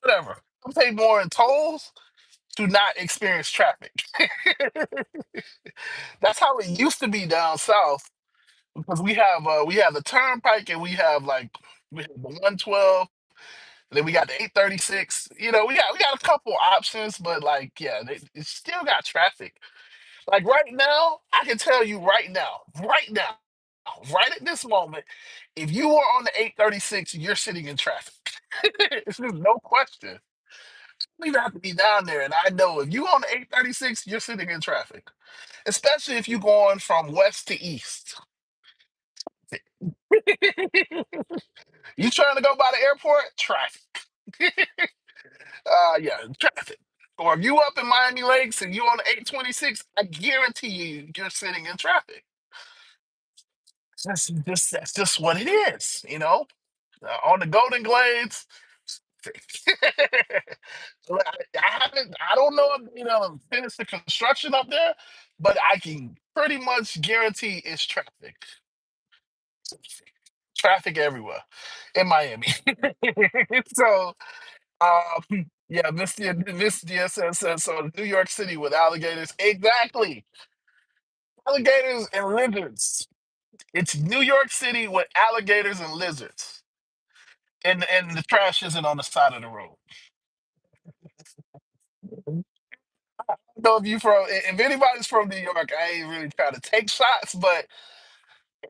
Speaker 1: whatever. I'm paying more in tolls to not experience traffic. That's how it used to be down south because we have the turnpike and we have the 112. And then we got the 836. We got a couple options, but like, yeah, it's still got traffic. Like right now, I can tell you right now, right at this moment, if you were on the 836, you're sitting in traffic. It's just no question. You have to be down there, and I know if you on the 836, you're sitting in traffic, especially if you're going from west to east. You trying to go by the airport? Traffic. Yeah, traffic. Or if you up in Miami Lakes and you on the 826, I guarantee you're sitting in traffic. That's just what it is. On the Golden Glades. I don't know if finished the construction up there, but I can pretty much guarantee it's traffic everywhere in Miami. So yeah, Miss DS says so. New York City with alligators, exactly. Alligators and lizards. It's New York City with alligators and lizards, and the trash isn't on the side of the road. I don't know if anybody's from New York, I ain't really trying to take shots, but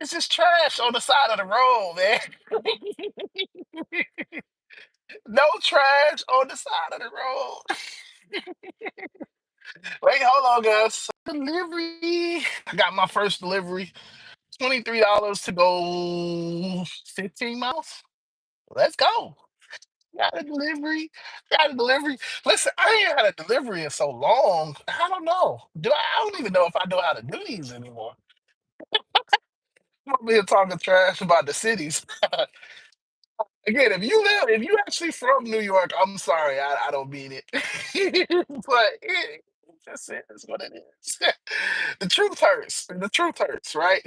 Speaker 1: it's just trash on the side of the road, man. No trash on the side of the road. Wait, hold on, guys. Delivery. I got my first delivery. $23 to go 15 miles. Let's go. Got a delivery. Got a delivery. Listen, I ain't had a delivery in so long. I don't know. I don't even know if I know how to do these anymore. I'm over here talking trash about the cities. Again, if you actually from New York, I'm sorry, I don't mean it. But it just is what it is. The truth hurts. The truth hurts, right?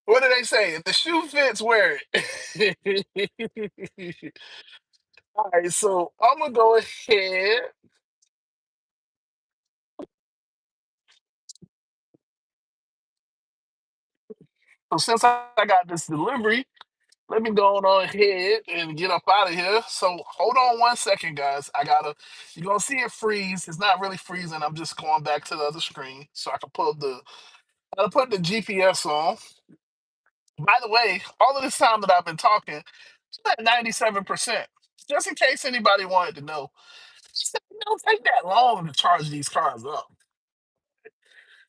Speaker 1: What do they say? If the shoe fits, wear it. All right, so I'm gonna go ahead. So since I got this delivery, let me go on ahead and get up out of here. So hold on one second, guys. You're gonna see it freeze. It's not really freezing. I'm just going back to the other screen so I can put the GPS on. By the way, all of this time that I've been talking, it's at 97%. Just in case anybody wanted to know. It don't take that long to charge these cars up.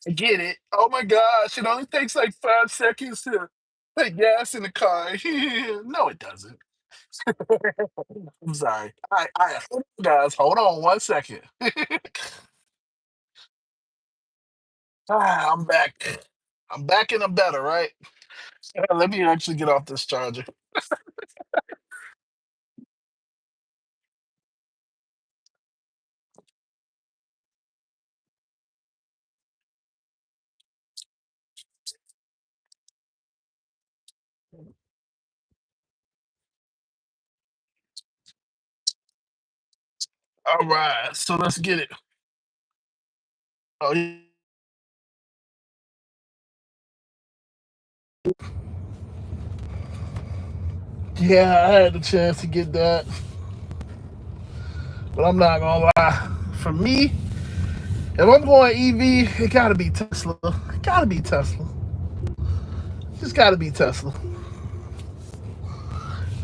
Speaker 1: I get it. Oh my gosh, it only takes like 5 seconds to put gas in the car. No, it doesn't. I'm sorry. Guys, hold on one second. I'm back. I'm back and I'm better, right? Let me actually get off this charger. All right, so let's get it. Oh, yeah, I had the chance to get that. But I'm not gonna lie. For me, if I'm going EV, it gotta be Tesla. It gotta be Tesla. Just gotta be Tesla.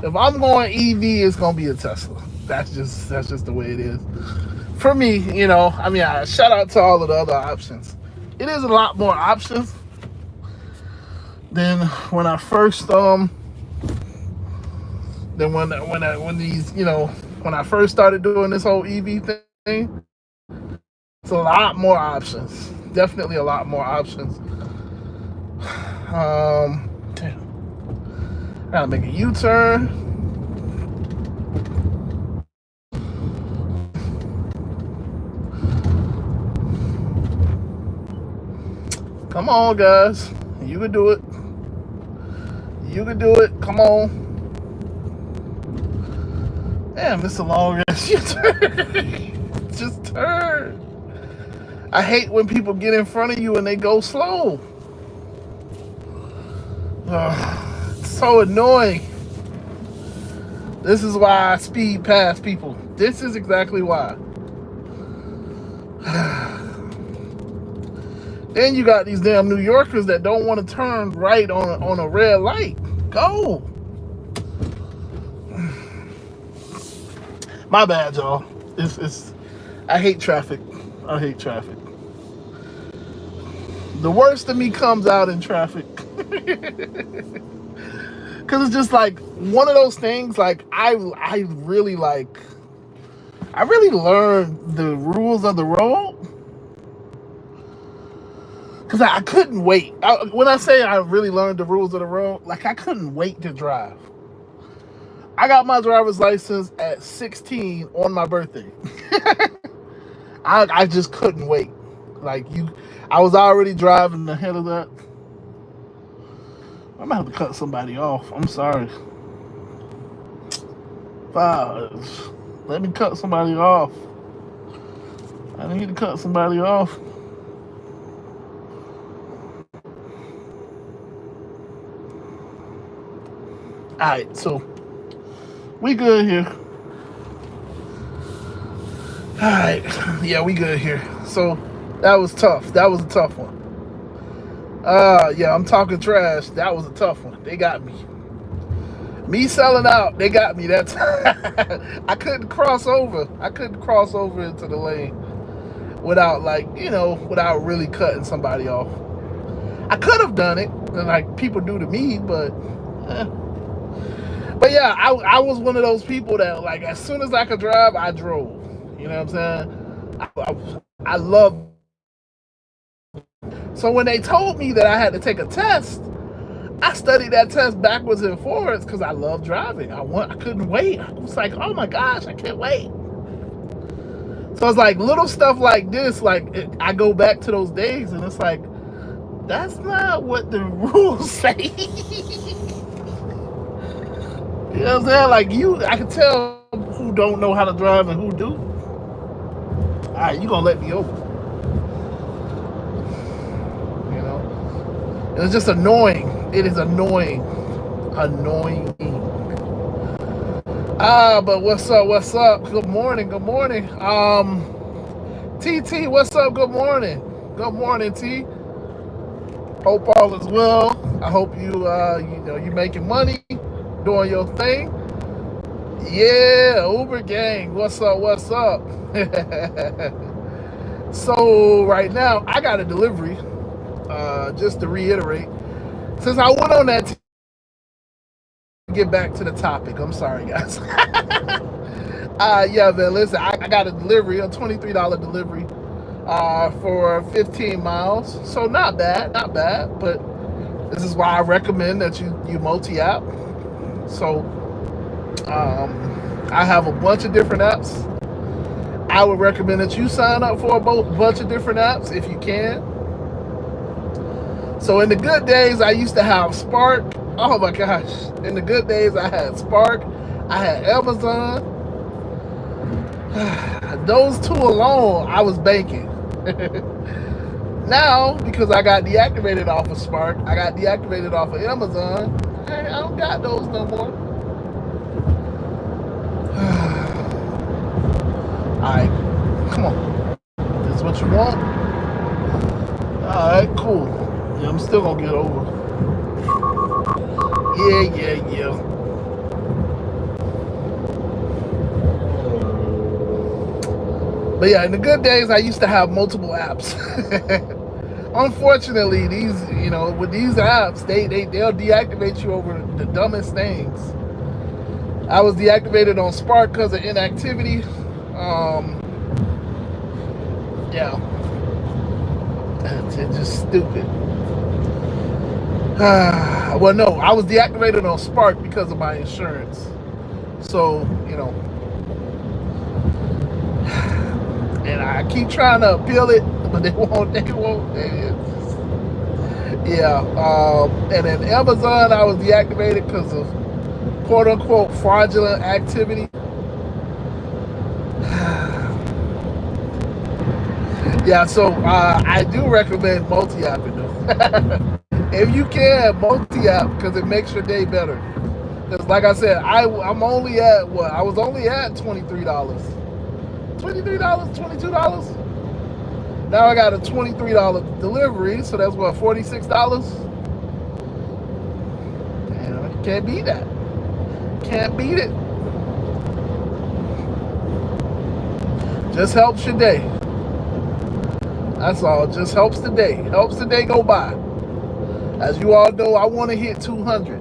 Speaker 1: If I'm going EV, it's gonna be a Tesla. That's just the way it is. For me, I mean, shout out to all of the other options. It is a lot more options than when I first than when these when I first started doing this whole EV thing. It's a lot more options. Definitely a lot more options. Damn. Gotta make a U-turn. Come on, guys. You can do it. You can do it. Come on. Damn, it's a long ass U-turn. Just turn. I hate when people get in front of you and they go slow. It's so annoying. This is why I speed past people. This is exactly why. Then you got these damn New Yorkers that don't want to turn right on a red light. Go. My bad, y'all. I hate traffic. I hate traffic. The worst of me comes out in traffic. Cause it's just like one of those things. Like I really learned the rules of the road. Cause I couldn't wait. When I say I really learned the rules of the road, like I couldn't wait to drive. I got my driver's license at 16 on my birthday. I just couldn't wait. I was already driving ahead of that. I'm gonna have to cut somebody off. I'm sorry. Let me cut somebody off. I need to cut somebody off. Alright, so we good here. Alright, yeah, we good here. So that was tough. That was a tough one. Yeah, I'm talking trash. That was a tough one. They got me. Me selling out, they got me that time. I couldn't cross over. I couldn't cross over into the lane without without really cutting somebody off. I could have done it, like people do to me, but yeah, I was one of those people that like as soon as I could drive, I drove. You know what I'm saying? I love. So when they told me that I had to take a test, I studied that test backwards and forwards because I love driving. I couldn't wait. I was like, oh my gosh, I can't wait. So it's like little stuff like this. I go back to those days and it's like, that's not what the rules say. You know what I'm saying? I can tell who don't know how to drive and who do. All right, you gonna let me over? You know, it's just annoying. It is annoying. But what's up? What's up? Good morning. Good morning. TT, what's up? Good morning. Good morning, T. Hope all is well. I hope you making money, doing your thing. Yeah, Uber gang. What's up? What's up? So right now I got a delivery. Just to reiterate, since I went on that. Get back to the topic. I'm sorry, guys. Yeah, man. Listen, I got a delivery, a $23 delivery, for 15 miles. So not bad, But this is why I recommend that you multi-app. So I have a bunch of different apps. I would recommend that you sign up for a bunch of different apps if you can. So in the good days, I used to have Spark. Oh my gosh. In the good days, I had Spark. I had Amazon. Those two alone, I was banking. Now, because I got deactivated off of Spark, I got deactivated off of Amazon, I don't got those no more. Alright, come on. This is what you want? Alright, cool. Yeah, I'm still gonna get over. Yeah. But yeah, in the good days, I used to have multiple apps. Unfortunately, with these apps, they'll deactivate you over the dumbest things. I was deactivated on Spark because of inactivity. Yeah, it's just stupid. Well, no, I was deactivated on Spark because of my insurance. So, and I keep trying to appeal it, but they won't. Yeah. And then Amazon, I was deactivated because of quote unquote fraudulent activity. Yeah, so I do recommend multi-apping though. If you can, multi-app, because it makes your day better. Because like I said, I'm only at what? I was only at $23. $23, $22. Now I got a $23 delivery, so that's what, $46? You can't beat that. Can't beat it. Just helps your day. That's all. Just helps the day. Helps the day go by. As you all know, I want to hit 200.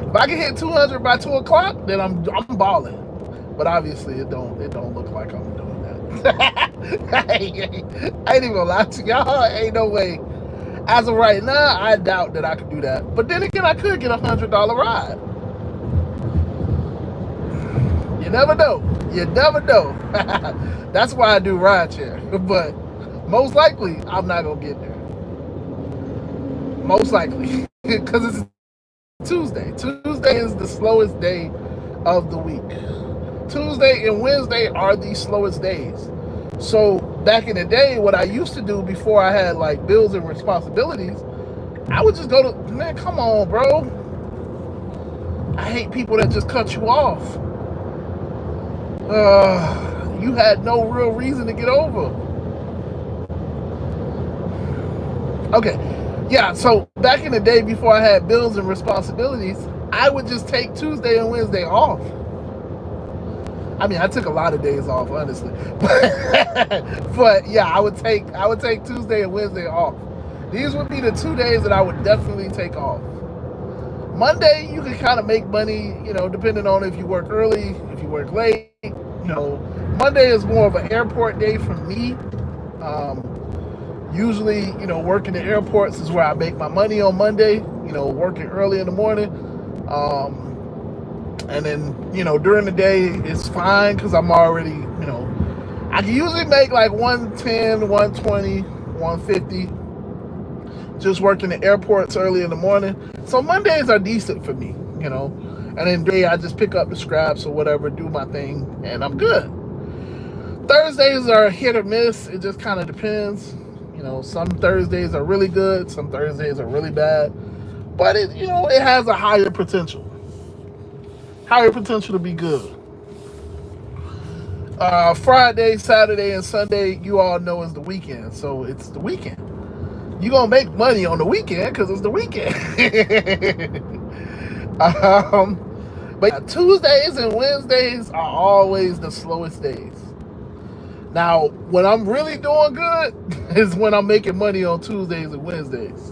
Speaker 1: If I can hit 200 by 2 o'clock, then I'm balling. But obviously, it don't look like I'm doing that. I ain't even gonna lie to y'all. Ain't no way. As of right now, I doubt that I could do that. But then again, I could get $100 ride. You never know. You never know. That's why I do rideshare. But most likely, I'm not gonna get there. Most likely, because it's Tuesday. Tuesday is the slowest day of the week. Tuesday and Wednesday are the slowest days. So back in the day, what I used to do before I had like bills and responsibilities, I would just go to, man, come on, bro. I hate people that just cut you off. You had no real reason to get over. Okay. Yeah, so back in the day before I had bills and responsibilities, I would just take Tuesday and Wednesday off. I mean, I took a lot of days off, honestly. But yeah, I would take Tuesday and Wednesday off. These would be the 2 days that I would definitely take off. Monday, you can kind of make money, depending on if you work early, if you work late. Monday is more of an airport day for me. Usually, working the airports is where I make my money on Monday, working early in the morning. And then, during the day, it's fine because I'm already, I can usually make like 110, 120, 150 just working the airports early in the morning. So Mondays are decent for me, And then day I just pick up the scraps or whatever, do my thing, and I'm good. Thursdays are hit or miss. It just kind of depends. Some Thursdays are really good, some Thursdays are really bad. But it has a higher potential. Higher potential to be good. Friday, Saturday, and Sunday, you all know is the weekend. So it's the weekend. You're going to make money on the weekend because it's the weekend. But yeah, Tuesdays and Wednesdays are always the slowest days. Now, when I'm really doing good is when I'm making money on Tuesdays and Wednesdays.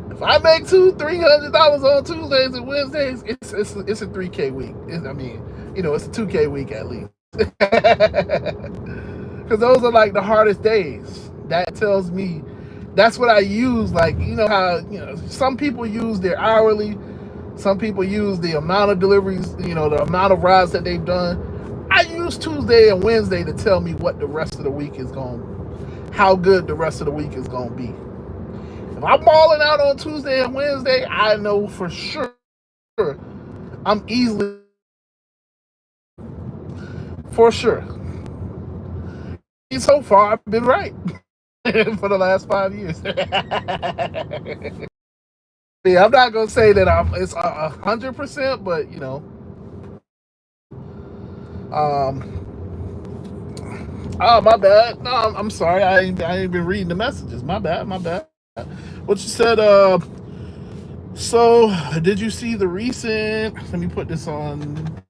Speaker 1: If I make $300 on Tuesdays and Wednesdays, it's a 3K week. It's a 2K week at least. Because those are like the hardest days. That tells me, that's what I use. Like, how, some people use their hourly, some people use the amount of deliveries, the amount of rides that they've done. I use Tuesday and Wednesday to tell me what the rest of the week is how good the rest of the week is going to be. If I'm balling out on Tuesday and Wednesday, I know for sure I'm easily, for sure. So far, I've been right for the last 5 years. Yeah, I'm not gonna say that it's 100%, but Oh, my bad. No, I'm sorry. I ain't been reading the messages. My bad. My bad. What you said? So did you see the recent? Let me put this on.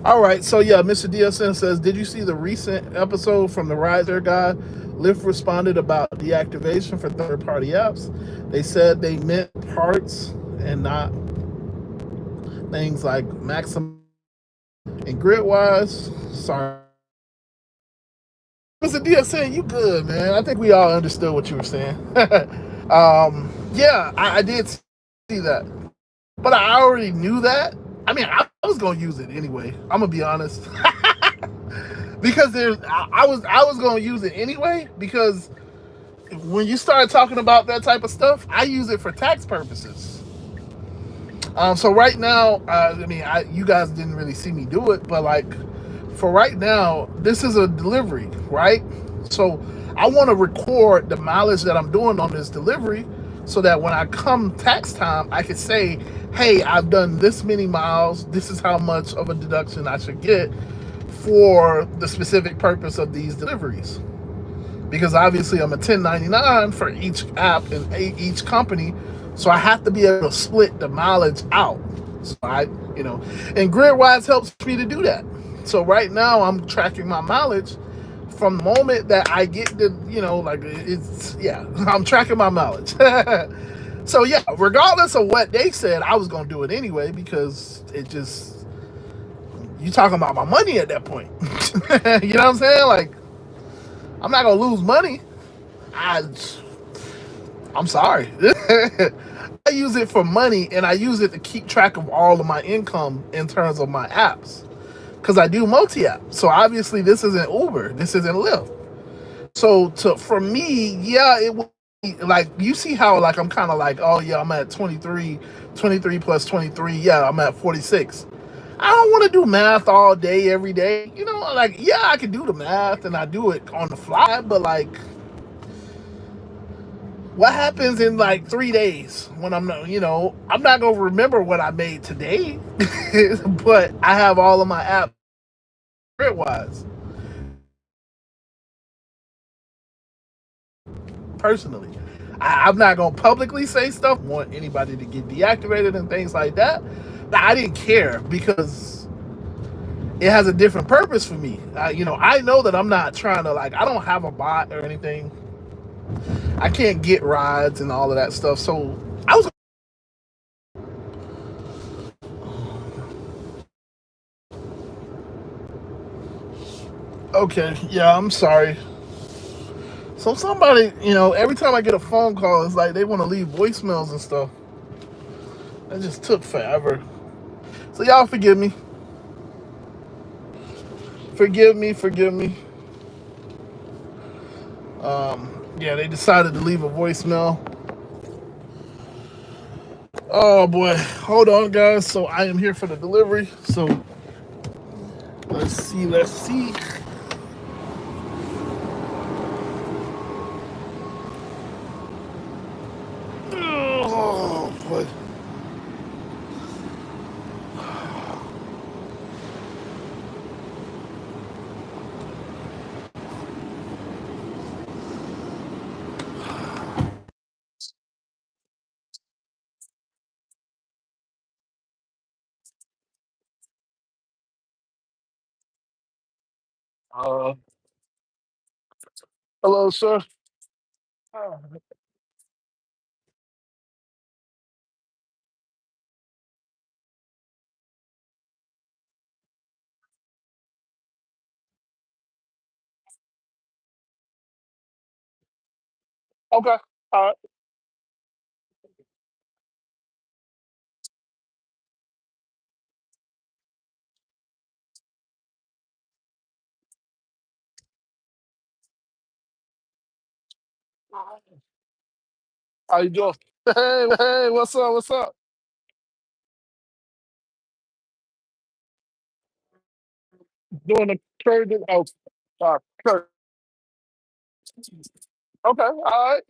Speaker 1: All right. So yeah, Mr. DSN says, did you see the recent episode from the Rider guy? Lyft responded about deactivation for third-party apps. They said they meant parts and not things like maximum and grid-wise. Sorry. Mr. DSN, you good, man. I think we all understood what you were saying. Yeah, I did see that. But I already knew that. I mean, I was gonna use it anyway. I'm gonna be honest, because I was gonna use it anyway because when you start talking about that type of stuff, I use it for tax purposes. So right now, I mean, you guys didn't really see me do it, but like for right now, this is a delivery, right? So I want to record the mileage that I'm doing on this delivery, so that when I come tax time, I can say, "Hey, I've done this many miles. This is how much of a deduction I should get for the specific purpose of these deliveries." Because obviously I'm a 1099 for each app and each company, so I have to be able to split the mileage out. So and GridWise helps me to do that. So right now I'm tracking my mileage from the moment that I get the, like it's, yeah, I'm tracking my mileage. So yeah, regardless of what they said, I was gonna do it anyway because it just, you talking about my money at that point. You know what I'm saying? Like, I'm not gonna lose money. I I'm sorry. I use it for money, and I use it to keep track of all of my income in terms of my apps, because I do multi-app. So obviously this isn't Uber, this isn't Lyft. So for me, yeah, it will be like, you see how like I'm kind of like, oh yeah, I'm at 23, 23 plus 23, yeah, I'm at 46. I don't want to do math all day every day. Like, yeah, I can do the math and I do it on the fly, but like, what happens in like 3 days when I'm not gonna remember what I made today, but I have all of my apps grid-wise. Personally, I'm not gonna publicly say stuff. I want anybody to get deactivated and things like that. But I didn't care because it has a different purpose for me. I know that I'm not trying to, like, I don't have a bot or anything. I can't get rides and all of that stuff. So I was okay. Yeah, I'm sorry. So somebody, every time I get a phone call, it's like they want to leave voicemails and stuff. That just took forever. So y'all forgive me. Forgive me, forgive me. Yeah, they decided to leave a voicemail. Oh boy. Hold on, guys. So I am here for the delivery. So let's see, let's see. Oh boy. Uh, Hello, sir. Okay. All right. How you doing? Hey, hey, what's up? What's up? Doing the curd. Oh, curd. Okay. All right.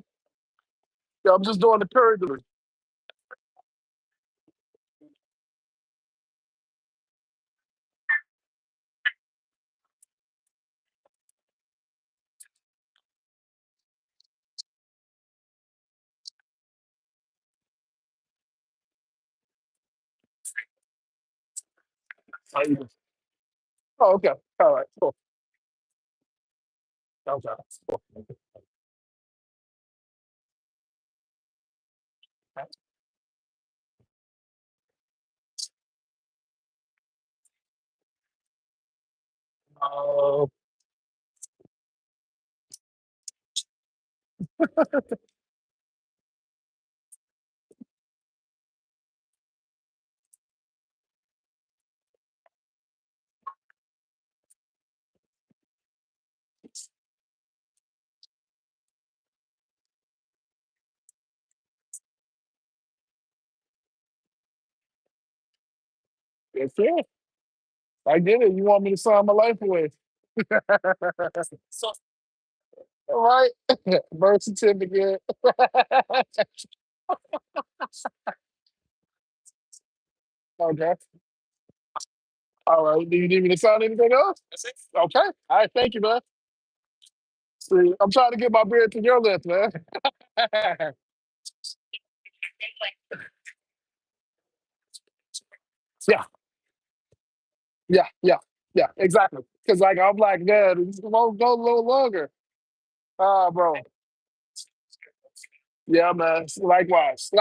Speaker 1: Yeah, I'm just doing the curd. How you doing? Oh, okay. All right. Cool. Okay. Cool. Uh, yes, yeah. I get it. You want me to sign my life away? All right. Birth certificate. Okay. All right. Do you need me to sign anything else? Okay. All right. Thank you, man. See, I'm trying to get my beard to your list, man. Yeah. Yeah. Yeah. Yeah. Exactly. Because like I'm like, man, it's gonna go a little longer. Bro. Yeah, man. Likewise.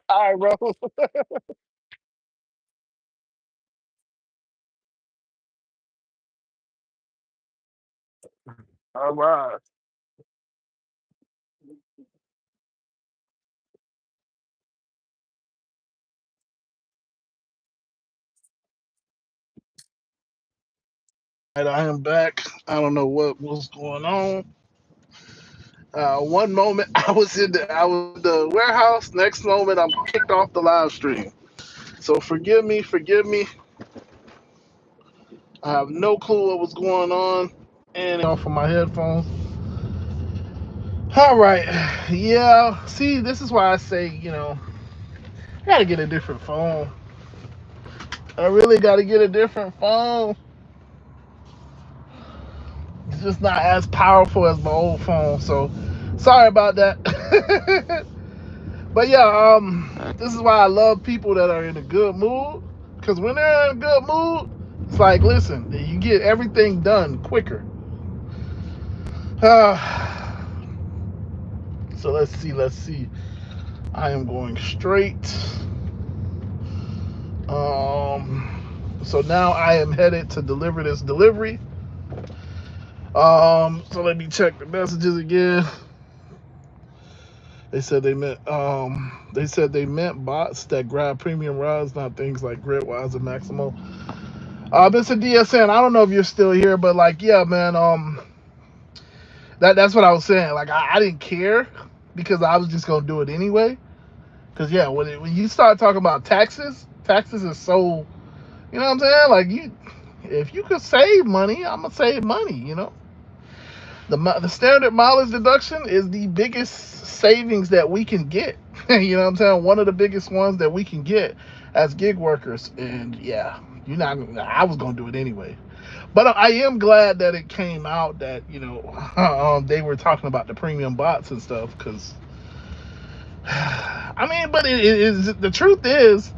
Speaker 1: All right, bro. All right. And I am back. I don't know what was going on. One moment I was in the warehouse. Next moment I'm kicked off the live stream. So forgive me. I have no clue what was going on. And off of my headphones. All right, yeah. See, this is why I say, I gotta get a different phone. I really gotta get a different phone. It's just not as powerful as my old phone. So sorry about that. But yeah, this is why I love people that are in a good mood. Because when they're in a good mood, it's like, listen, you get everything done quicker. Uh, so let's see. I am going straight. So now I am headed to deliver this delivery. So let me check the messages again. They said they meant bots that grab premium rides, not things like Gridwise and Maximo. Mr. DSN, I don't know if you're still here, but like, yeah, man, that's what I was saying. Like, I didn't care because I was just gonna do it anyway. Cause yeah, when you start talking about taxes is so, you know what I'm saying? Like if you could save money, I'm gonna save money. The standard mileage deduction is the biggest savings that we can get. You know what I'm saying? One of the biggest ones that we can get as gig workers. And yeah, you're not. I was gonna do it anyway. But I am glad that it came out that they were talking about the premium bots and stuff. Because I mean, but it is the truth is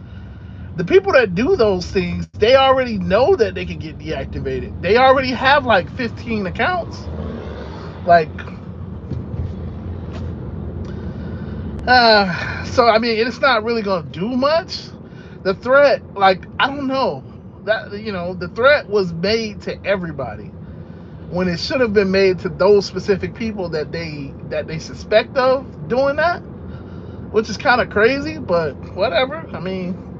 Speaker 1: the people that do those things, they already know that they can get deactivated. They already have like 15 accounts. Like, so I mean, it's not really gonna do much. The threat, like, I don't know that the threat was made to everybody when it should have been made to those specific people that they suspect of doing that, which is kind of crazy, but whatever. I mean,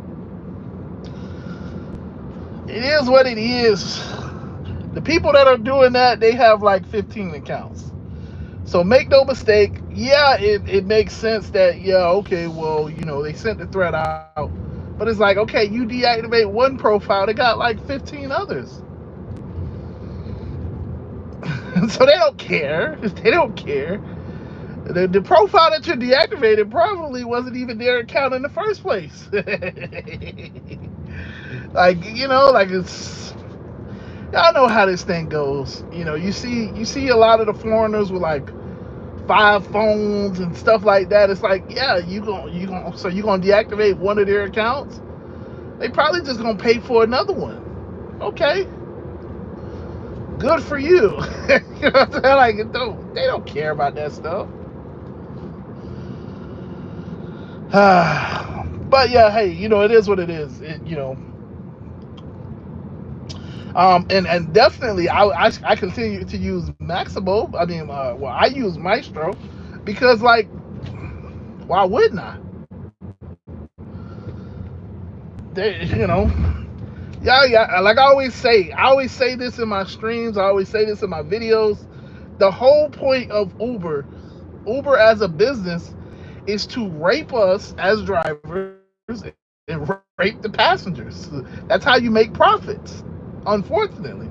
Speaker 1: it is what it is. The people that are doing that, they have like 15 accounts. So make no mistake, yeah, it makes sense that, yeah, okay, well, they sent the threat out. But it's like, okay, you deactivate one profile, they got like 15 others. So they don't care. They don't care. The profile that you deactivated probably wasn't even their account in the first place. Like it's, y'all know how this thing goes. You see a lot of the foreigners with like 5 phones and stuff like that. It's like, yeah, so you gonna deactivate one of their accounts? They probably just gonna pay for another one. Okay, good for you. You know what I'm saying? Like, they don't care about that stuff. But yeah, hey, it is what it is. And definitely, I continue to use Maximo. I mean, I use Maestro because, like, why wouldn't I? They, yeah. Like I always say this in my streams. I always say this in my videos. The whole point of Uber as a business, is to rape us as drivers and rape the passengers. That's how you make profits. Unfortunately,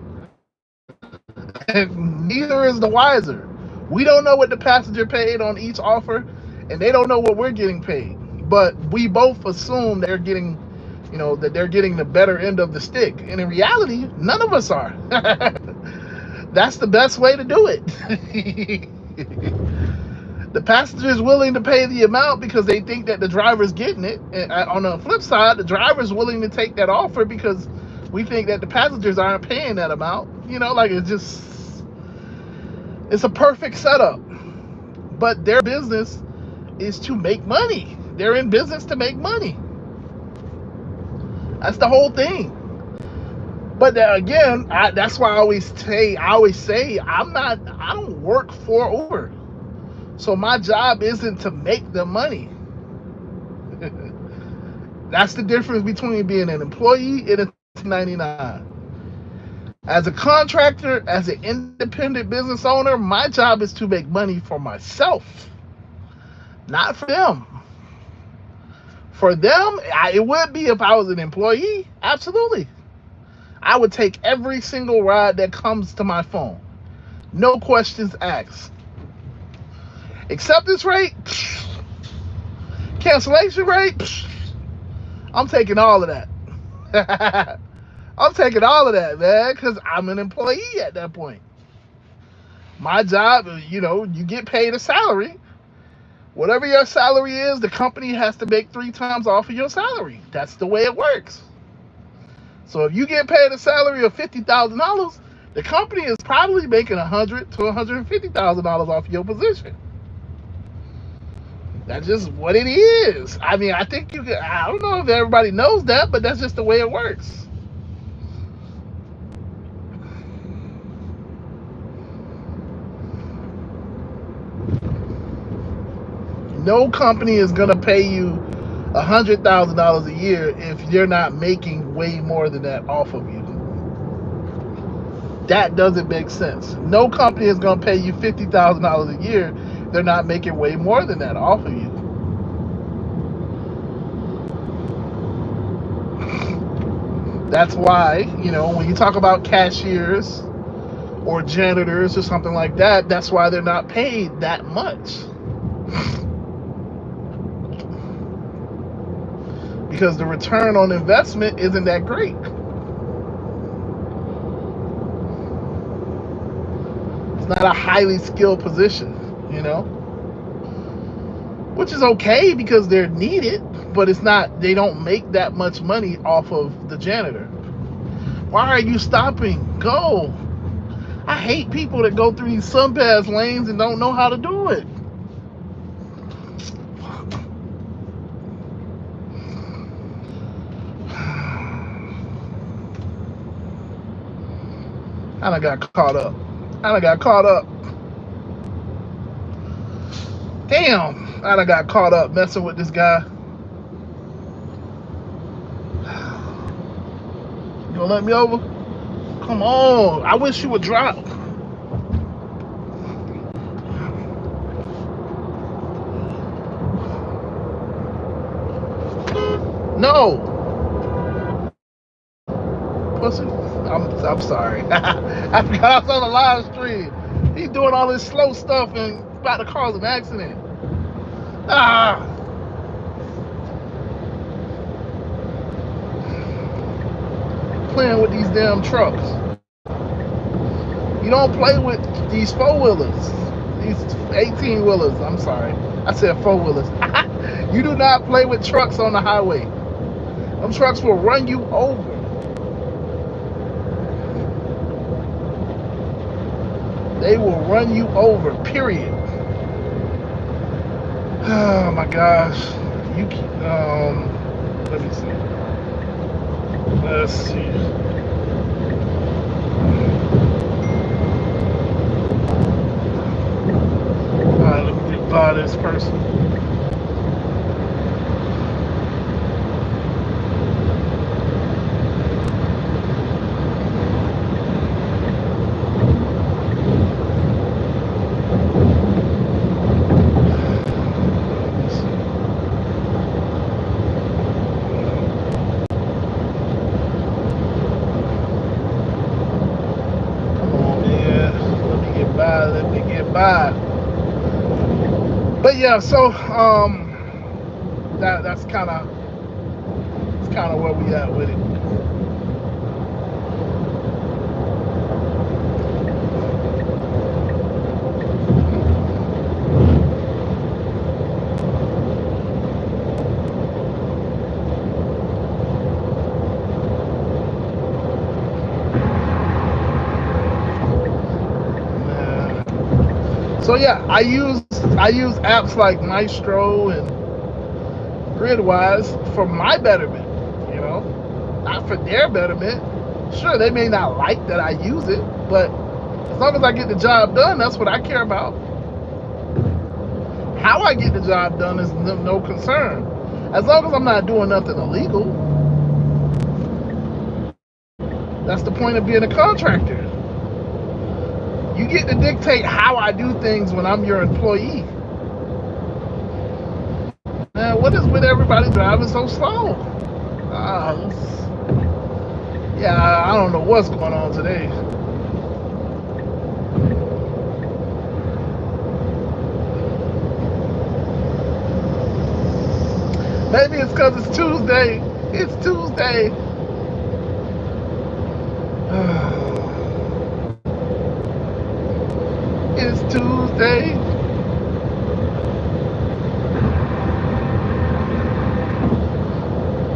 Speaker 1: and neither is the wiser. We don't know what the passenger paid on each offer, and they don't know what we're getting paid. But we both assume that they're getting the better end of the stick. And in reality, none of us are. That's the best way to do it. The passenger is willing to pay the amount because they think that the driver's getting it. And on the flip side, the driver's willing to take that offer because we think that the passengers aren't paying that amount. Like, it's a perfect setup. But their business is to make money. They're in business to make money. That's the whole thing. But again, that's why I always say I don't work for Uber. So my job isn't to make the money. That's the difference between being an employee and a 1099. As a contractor, as an independent business owner, my job is to make money for myself, not for them. For them, it would be if I was an employee. Absolutely. I would take every single ride that comes to my phone. No questions asked. Acceptance rate, cancellation rate, I'm taking all of that. I'm taking all of that, man, because I'm an employee at that point. My job, you get paid a salary. Whatever your salary is, the company has to make 3 times off of your salary. That's the way it works. So if you get paid a salary of $50,000, the company is probably making $100,000 to $150,000 off your position. That's just what it is. I mean, I don't know if everybody knows that, but that's just the way it works. No company is going to pay you $100,000 a year if you're not making way more than that off of you. That doesn't make sense. No company is going to pay you $50,000 a year. They're not making way more than that off of you. That's why, when you talk about cashiers or janitors or something like that, that's why they're not paid that much. Because the return on investment isn't that great. It's not a highly skilled position, which is okay because they're needed, but they don't make that much money off of the janitor. Why are you stopping? Go. I hate people that go through these sunpass lanes and don't know how to do it. And I got caught up. Damn. And I got caught up messing with this guy. You gonna let me over? Come on. I wish you would drop. No. Pussy. I'm sorry. I forgot I was on the live stream. He's doing all this slow stuff and about to cause an accident. Playing with these damn trucks. You don't play with these 4-wheelers. These 18-wheelers. I'm sorry. I said 4-wheelers. You do not play with trucks on the highway. Them trucks will run you over. They will run you over, period. Oh my gosh. You let me see. Let's see. Alright, let me get by this person. Let me get by. But yeah, so that's kind of where we at with it. So yeah, I use apps like Maestro and Gridwise for my betterment, you know, not for their betterment. Sure, they may not like that I use it, but as long as I get the job done, that's what I care about. How I get the job done is no concern. As long as I'm not doing nothing illegal. That's the point of being a contractor. You get to dictate how I do things when I'm your employee. Man, what is with everybody driving so slow? Yeah, I don't know what's going on today. Maybe it's because it's Tuesday. It's Tuesday. It's Tuesday.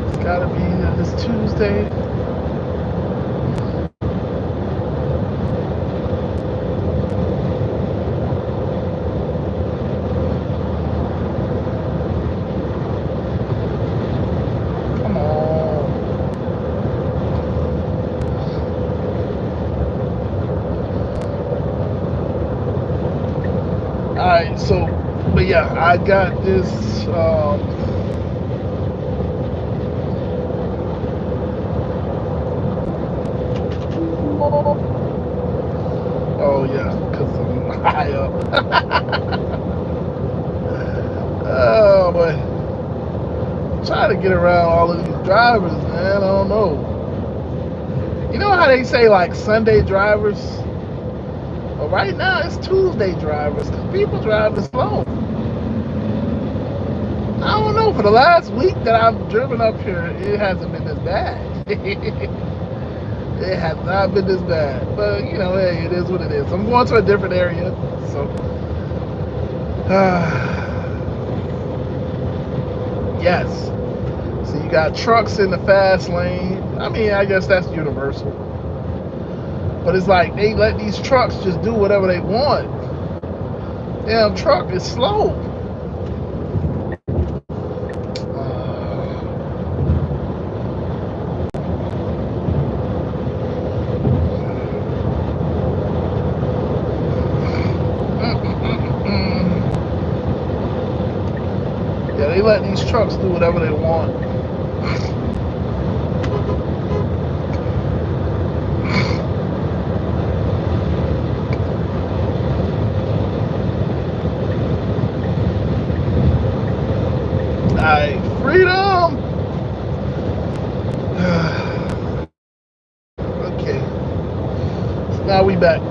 Speaker 1: It's gotta be that it's Tuesday. Come on. Alright, so, but yeah, I got this, oh yeah, because I'm high up. Oh boy. I'm trying to get around all of these drivers, man. I don't know. You know how they say like Sunday drivers? But right now it's Tuesday drivers because people driving slow. I don't know. For the last week that I've driven up here, it hasn't been this bad. It has not been this bad. But, you know, hey, it is what it is. I'm going to a different area. So, yes. So you got trucks in the fast lane. I mean, I guess that's universal. But it's like they let these trucks just do whatever they want. Damn truck is slow. Yeah, they let these trucks do whatever they want. Alright, freedom! Okay. So now we back.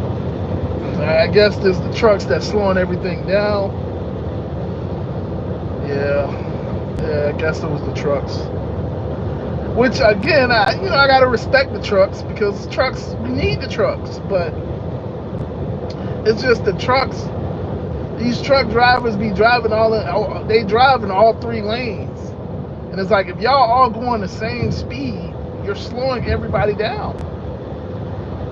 Speaker 1: I guess this is the trucks that's slowing everything down. Yeah, I guess it was the trucks. Which again, I gotta respect the trucks because trucks, we need the trucks, but it's just the trucks. These truck drivers be driving they drive in all three lanes, and it's like if y'all all going the same speed, you're slowing everybody down.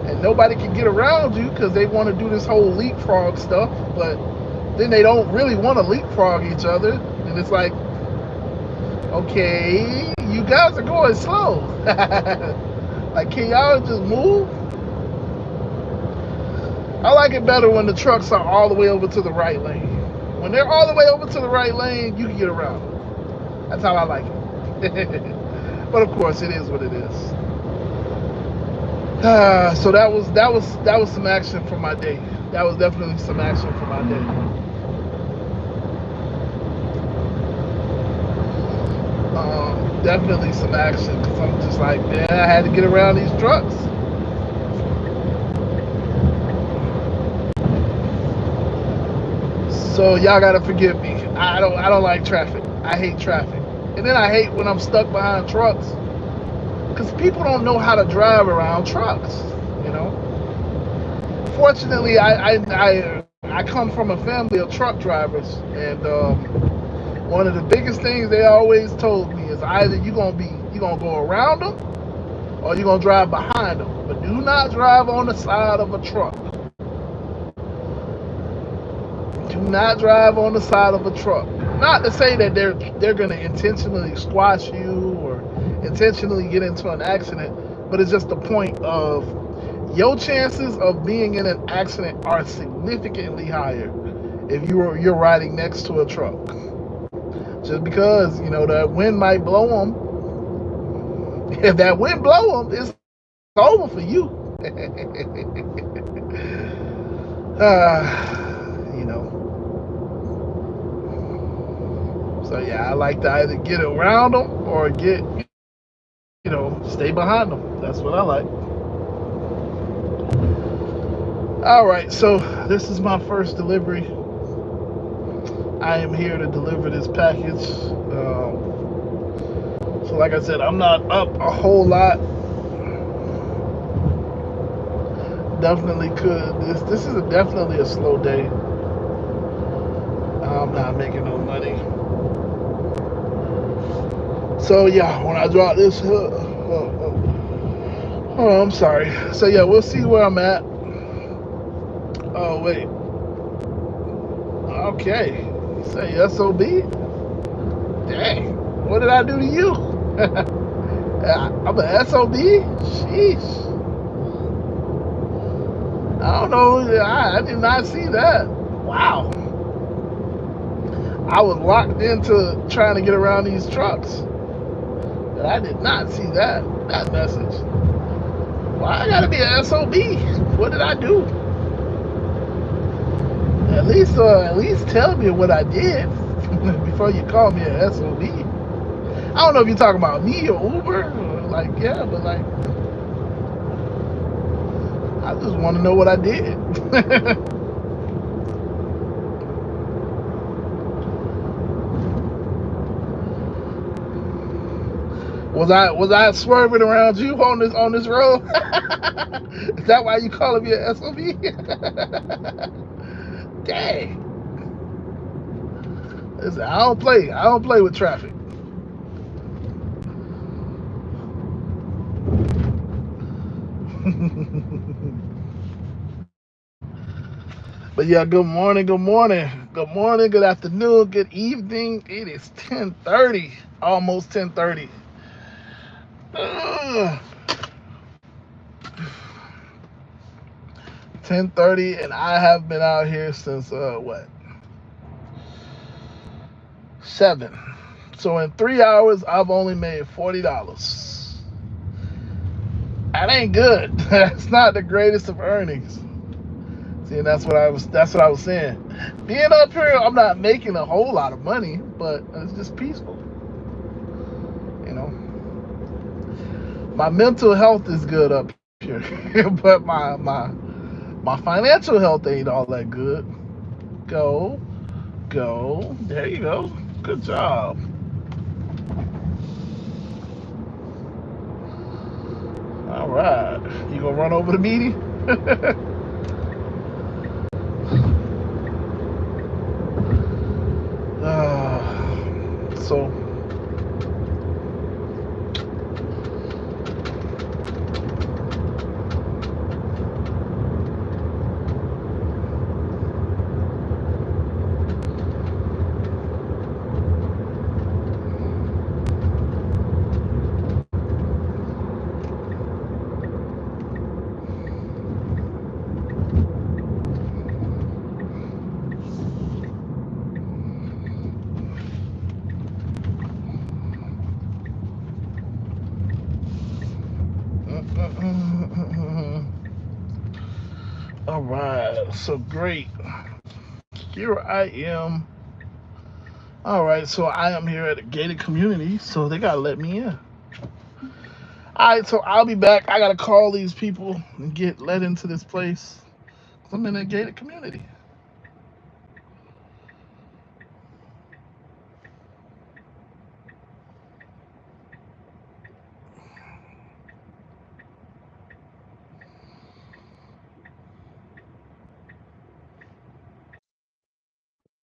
Speaker 2: and nobody can get around you because they want to do this whole leapfrog stuff, but then they don't really want to leapfrog each other, and it's like, okay, you guys are going slow. Like, can y'all just move? I like it better when the trucks are all the way over to the right lane. When they're all the way over to the right lane, you can get around them. That's how I like it. But of course, it is what it is. So that was some action for my day. That was definitely some action for my day. Definitely some action because I'm just like, man, I had to get around these trucks. So y'all gotta forgive me. I don't like traffic. I hate traffic, and then I hate when I'm stuck behind trucks because people don't know how to drive around trucks. You know. Fortunately, I come from a family of truck drivers, and one of the biggest things they always told me is either you gonna go around them or you gonna drive behind them, but do not drive on the side of a truck. Do not drive on the side of a truck. Not to say that they're gonna intentionally squash you or intentionally get into an accident, but it's just the point of your chances of being in an accident are significantly higher if you're riding next to a truck. Just because that wind might blow them. If that wind blow them, it's over for you. you know. So yeah, I like to either get around them or stay behind them. That's what I like. All right, so this is my first delivery. I am here to deliver this package. So like I said, I'm not up a whole lot. Definitely could. This is definitely a slow day. I'm not making no money. So yeah, when I drop this, I'm sorry. So yeah, we'll see where I'm at. Oh wait. Okay. Say SOB. Dang. What did I do to you? I'm an SOB. Sheesh. I don't know. I did not see that. Wow. I was locked into trying to get around these trucks. I did not see that message. Why I gotta be an SOB? What did I do? At least tell me what I did before you call me an SOB. I don't know if you're talking about me or Uber. Or like, yeah, but like, I just want to know what I did. was I swerving around you on this road? Is that why you calling me an SOB? Dang. Listen, I don't play with traffic. But yeah, good morning, good morning, good morning, good afternoon, good evening. It is 10:30, almost 10:30. 10:30, and I have been out here since what 7. So in 3 hours, I've only made $40. That ain't good. That's not the greatest of earnings. See, and that's what I was saying. Being up here, I'm not making a whole lot of money, but it's just peaceful. You know, my mental health is good up here, but my financial health ain't all that good. Go, go. There you go. Good job. All right. You gonna run over the meeting? So All right, so great. Here I am. All right, so I am here at a gated community, so they gotta let me in. All right, so I'll be back. I gotta call these people and get let into this place. I'm in a gated community.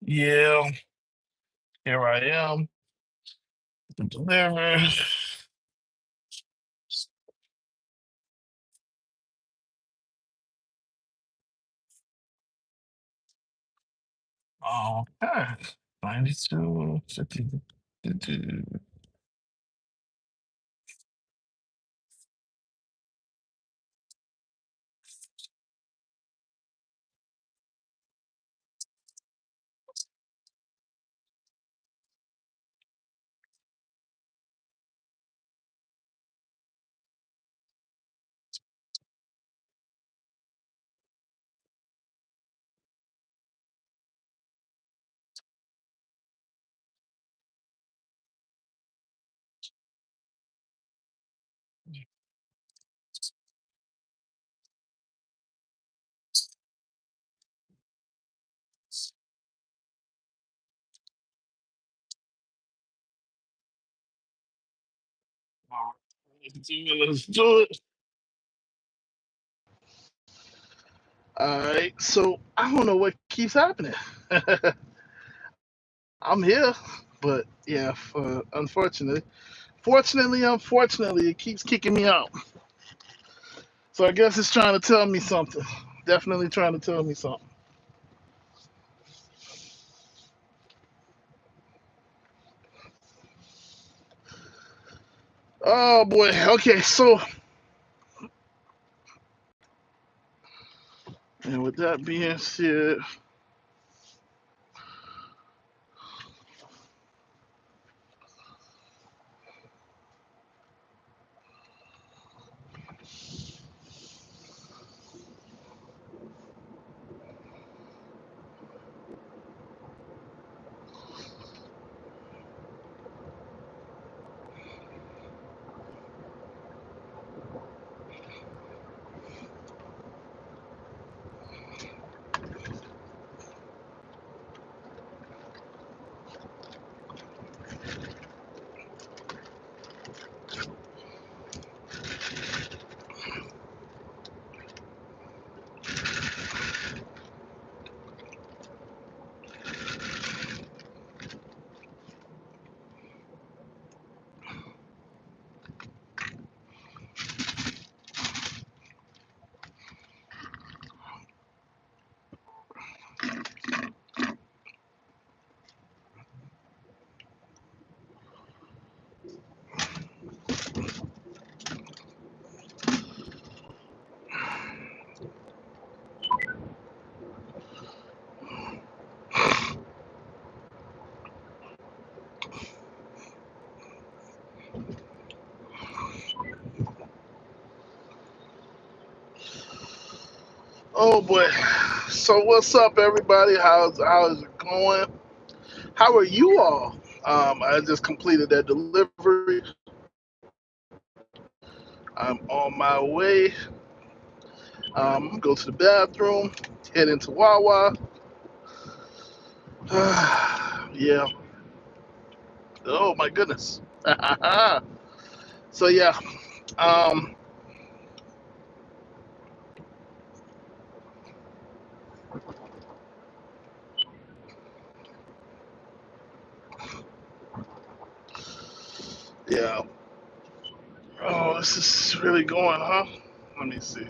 Speaker 1: Yeah, here I am. Deliver. Okay. 92, 52. Let's do it.
Speaker 2: All right, so I don't know what keeps happening. I'm here, but yeah, unfortunately, it keeps kicking me out. So I guess it's trying to tell me something. Definitely trying to tell me something. Oh boy. Okay, so and with that being said, oh boy. So what's up, everybody? How's it going? How are you all? I just completed that delivery. I'm on my way. Go to the bathroom, head into Wawa. Yeah. Oh my goodness. So yeah. Um, yeah. Oh, this is really going, huh? Let me see.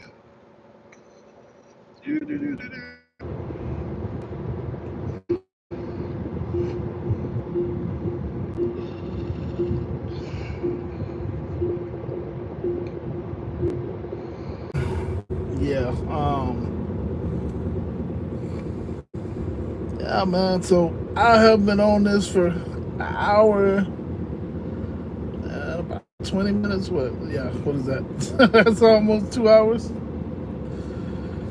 Speaker 2: Yeah. Yeah, man. So I have been on this for an hour, about 20 minutes. What? Yeah. What is that? That's almost 2 hours.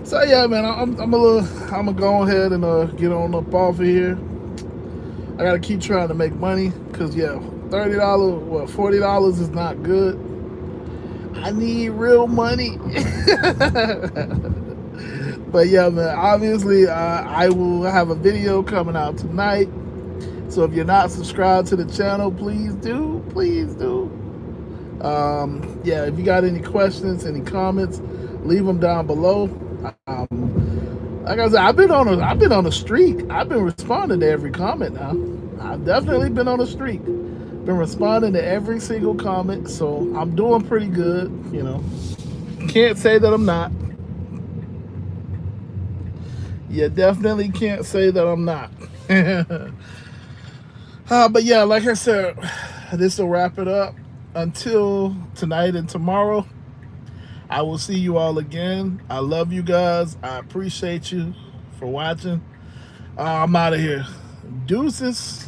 Speaker 2: So yeah, man, I'm gonna go ahead and get on up off of here. I gotta keep trying to make money, cause yeah, $30, what, $40 is not good. I need real money. But yeah, man, obviously I will have a video coming out tonight. So if you're not subscribed to the channel, please do. Please do. Yeah, if you got any questions, any comments, leave them down below. Like I said, I've been on a streak. I've been responding to every comment now. I've definitely been on a streak. Been responding to every single comment, so I'm doing pretty good. Can't say that I'm not. You definitely can't say that I'm not. But yeah, like I said, this will wrap it up. Until tonight and tomorrow, I will see you all again. I love you guys. I appreciate you for watching. I'm out of here. Deuces.